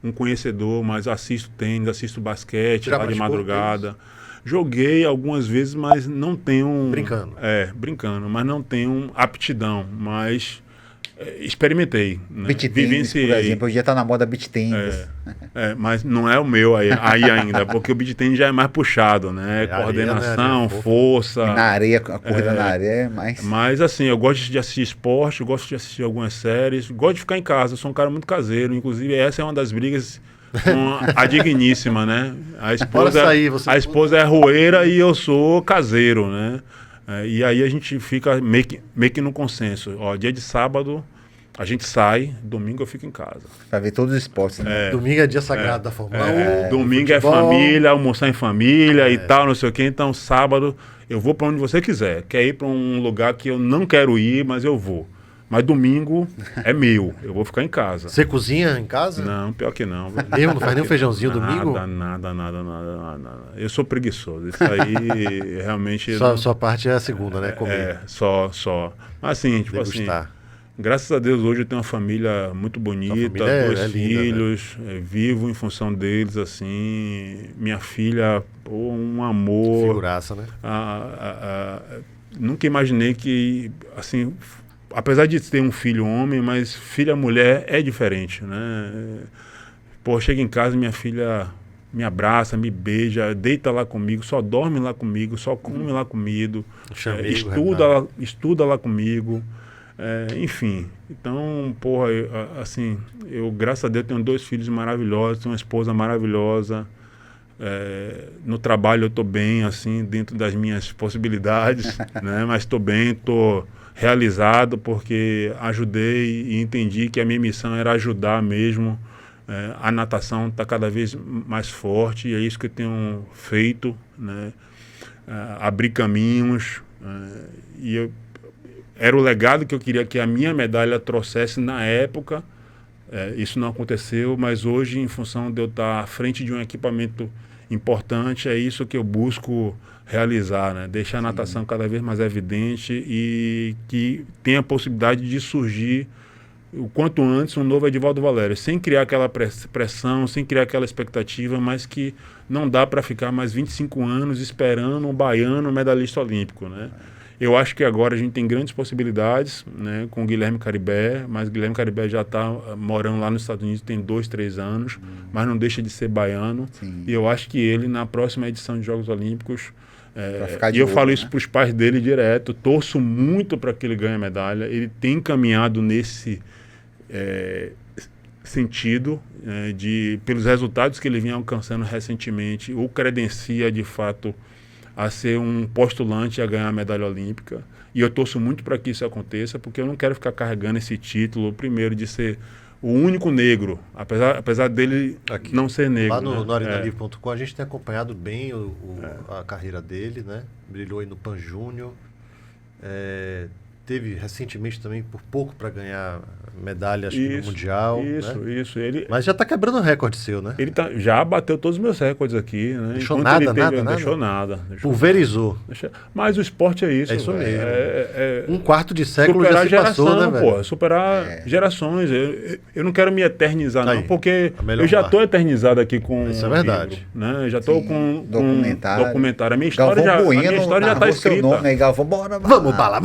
Speaker 3: um conhecedor, mas assisto tênis, assisto basquete lá de madrugada. Joguei algumas vezes, mas não tenho...
Speaker 1: Brincando.
Speaker 3: Brincando, mas não tenho aptidão, mas... experimentei, né?
Speaker 2: Beach tênis, por exemplo, hoje já tá na moda beach tênis.
Speaker 3: Mas não é o meu aí ainda, porque o beach tênis já é mais puxado, né? Coordenação,
Speaker 1: areia,
Speaker 3: força.
Speaker 2: E na areia, a corrida na areia é mais...
Speaker 3: Mas assim, eu gosto de assistir esporte, gosto de assistir algumas séries, gosto de ficar em casa, eu sou um cara muito caseiro, inclusive essa é uma das brigas com a digníssima, né? A esposa é roeira e eu sou caseiro, né? E aí a gente fica meio que no consenso. Ó, dia de sábado a gente sai, domingo eu fico em casa.
Speaker 2: Pra ver todos os esportes, né?
Speaker 1: Domingo é dia sagrado da Fórmula 1.
Speaker 3: Domingo é família, almoçar em família e tal, não sei o quê. Então sábado eu vou para onde você quiser. Quer ir para um lugar que eu não quero ir, mas eu vou. Mas domingo é meu, eu vou ficar em casa.
Speaker 1: Você cozinha em casa?
Speaker 3: Não, pior que não.
Speaker 1: Não faz nem um feijãozinho domingo?
Speaker 3: Nada. Eu sou preguiçoso. Isso aí realmente...
Speaker 1: Sua parte é a segunda, né? Comer.
Speaker 3: Só. Assim, tipo
Speaker 1: Degustar.
Speaker 3: assim... Graças a Deus hoje eu tenho uma família muito bonita, dois filhos, linda, né? Vivo em função deles, assim. Minha filha, um amor.
Speaker 1: Figuraça, né?
Speaker 3: Nunca imaginei que, assim... Apesar de ter um filho homem, mas filha mulher é diferente, né? Pô, chega em casa, minha filha me abraça, me beija, deita lá comigo, só dorme lá comigo, só come lá comigo, estuda lá comigo, enfim. Então, porra, eu graças a Deus tenho 2 filhos maravilhosos, tenho uma esposa maravilhosa. No trabalho eu estou bem, assim, dentro das minhas possibilidades, né? Mas estou bem, estou realizado porque ajudei e entendi que a minha missão era ajudar mesmo. A natação está cada vez mais forte e é isso que eu tenho feito, né? Abrir caminhos, era o legado que eu queria que a minha medalha trouxesse na época. Isso não aconteceu, mas hoje, em função de eu estar à frente de um equipamento importante, é isso que eu busco realizar, né? Deixar a natação cada vez mais evidente e que tenha a possibilidade de surgir o quanto antes um novo Edivaldo Valério, sem criar aquela pressão, sem criar aquela expectativa, mas que não dá para ficar mais 25 anos esperando um baiano medalhista olímpico, né? Eu acho que agora a gente tem grandes possibilidades, né, com o Guilherme Caribé, mas o Guilherme Caribé já está morando lá nos Estados Unidos tem 2, 3 anos, mas não deixa de ser baiano.
Speaker 2: Sim.
Speaker 3: E eu acho que ele, na próxima edição de Jogos Olímpicos,
Speaker 2: e
Speaker 3: eu falo isso para os pais dele direto, torço muito para que ele ganhe a medalha, ele tem caminhado nesse sentido, pelos resultados que ele vinha alcançando recentemente, o credencia de fato a ser um postulante a ganhar a medalha olímpica. E eu torço muito para que isso aconteça, porque eu não quero ficar carregando esse título, primeiro, de ser o único negro, apesar dele não ser negro.
Speaker 1: Lá no
Speaker 3: né?
Speaker 1: arenalivre.com a gente tem acompanhado bem a carreira dele, né? Brilhou aí no Pan Júnior. Teve recentemente também por pouco para ganhar medalha, acho que no Mundial.
Speaker 3: Isso.
Speaker 1: Mas já está quebrando recorde seu, né?
Speaker 3: Ele já bateu todos os meus recordes aqui. Né?
Speaker 1: Deixou
Speaker 3: nada.
Speaker 1: Deixou
Speaker 3: nada.
Speaker 1: Pulverizou.
Speaker 3: Mas o esporte é isso.
Speaker 1: É isso
Speaker 3: mesmo.
Speaker 1: Um quarto de século já se passou, né, velho?
Speaker 3: Pô, superar gerações. Eu não quero me eternizar, não, porque eu já estou eternizado aqui com
Speaker 1: isso é verdade.
Speaker 3: livro, né? Eu já estou com
Speaker 2: documentário.
Speaker 3: A minha história já está escrita.
Speaker 2: Nome, Galvão, bora.
Speaker 1: Vamos bala.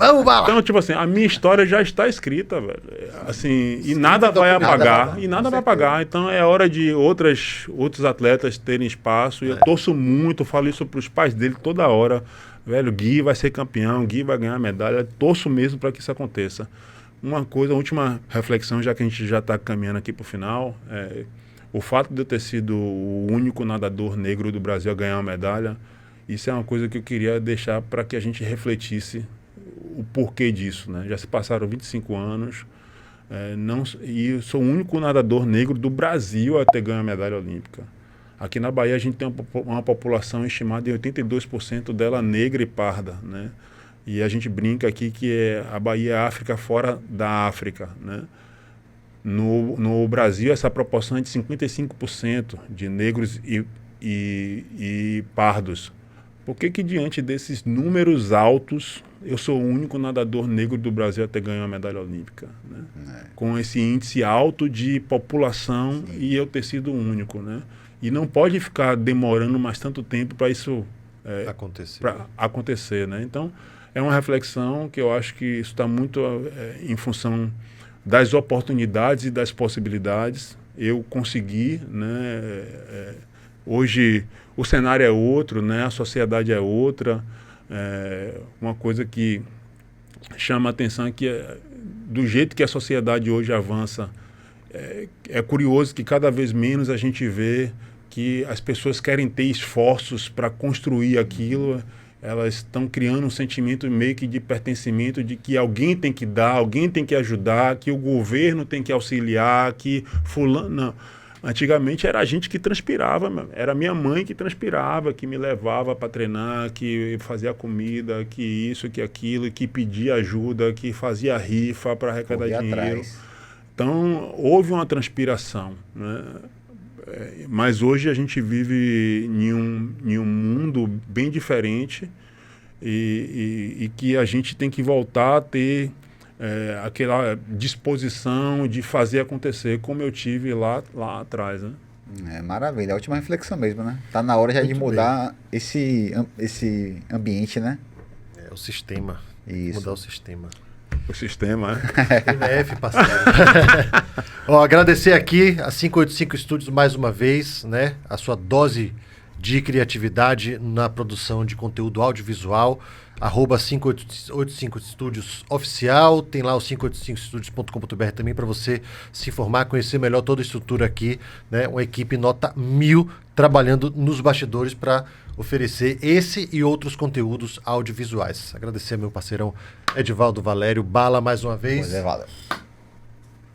Speaker 3: Então, tipo assim, a minha história já está escrita, velho. Assim, e nada vai apagar. Nada vai apagar. Então é hora de outros atletas terem espaço. E eu torço muito, falo isso para os pais dele toda hora. Velho, Gui vai ser campeão, Gui vai ganhar medalha. Torço mesmo para que isso aconteça. Uma última reflexão, já que a gente já está caminhando aqui para o final. O fato de eu ter sido o único nadador negro do Brasil a ganhar uma medalha, isso é uma coisa que eu queria deixar para que a gente refletisse o porquê disso, né? Já se passaram 25 anos e eu sou o único nadador negro do Brasil a ter ganho a medalha olímpica. Aqui na Bahia a gente tem uma população estimada em 82% dela negra e parda, né? E a gente brinca aqui que a Bahia é a África fora da África, né? No Brasil, essa proporção é de 55% de negros e pardos. Por que diante desses números altos, eu sou o único nadador negro do Brasil a ter ganho uma medalha olímpica, né? Com esse índice alto de população e eu ter sido o único, né? E não pode ficar demorando mais tanto tempo para isso acontecer, né? Então, é uma reflexão que eu acho que isso está muito em função das oportunidades e das possibilidades. Eu consegui, né? Hoje o cenário é outro, né? A sociedade é outra. Uma coisa que chama a atenção é que do jeito que a sociedade hoje avança, é curioso que cada vez menos a gente vê que as pessoas querem ter esforços para construir aquilo. Elas estão criando um sentimento meio que de pertencimento, de que alguém tem que dar, alguém tem que ajudar, que o governo tem que auxiliar, que fulano... Não. Antigamente era a gente que transpirava, era minha mãe que transpirava, que me levava para treinar, que fazia comida, que isso, que aquilo, que pedia ajuda, que fazia rifa para arrecadar dinheiro. Atrás. Então, houve uma transpiração, né? Mas hoje a gente vive em um mundo bem diferente e que a gente tem que voltar a ter aquela disposição de fazer acontecer, como eu tive lá atrás, né?
Speaker 2: Maravilha, ótima reflexão mesmo, né? Tá na hora já de mudar esse ambiente, né?
Speaker 1: O sistema.
Speaker 2: Isso.
Speaker 1: Mudar o sistema.
Speaker 3: O sistema, né?
Speaker 1: MF, parceiro. Agradecer aqui a 585 Estúdios mais uma vez, né? A sua dose de criatividade na produção de conteúdo audiovisual. @585 Estúdios Oficial. Tem lá o 585estúdios.com.br também para você se informar, conhecer melhor toda a estrutura aqui, né? Uma equipe nota 1000 trabalhando nos bastidores para oferecer esse e outros conteúdos audiovisuais. Agradecer ao meu parceirão Edivaldo Valério Bala mais uma vez.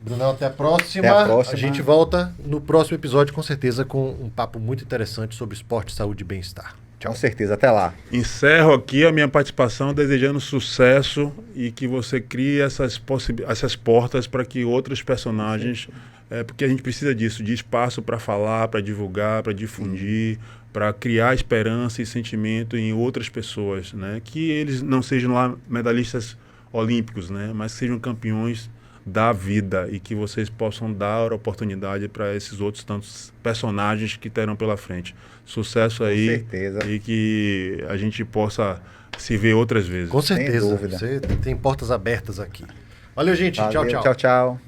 Speaker 1: Brunão, até a próxima.
Speaker 2: Até a próxima.
Speaker 1: A gente volta no próximo episódio, com certeza, com um papo muito interessante sobre esporte, saúde e bem-estar.
Speaker 2: Com certeza, até lá.
Speaker 3: Encerro aqui a minha participação desejando sucesso e que você crie essas portas para que outros personagens, porque a gente precisa disso, de espaço para falar, para divulgar, para difundir, para criar esperança e sentimento em outras pessoas, né? Que eles não sejam lá medalhistas olímpicos, né? Mas sejam campeões da vida e que vocês possam dar oportunidade para esses outros tantos personagens que terão pela frente. Sucesso aí.
Speaker 2: Com certeza.
Speaker 3: E que a gente possa se ver outras vezes.
Speaker 1: Com certeza.
Speaker 2: Sem dúvida.
Speaker 1: Você tem portas abertas aqui. Valeu, gente.
Speaker 2: Valeu,
Speaker 1: Tchau, tchau.
Speaker 2: Tchau, tchau.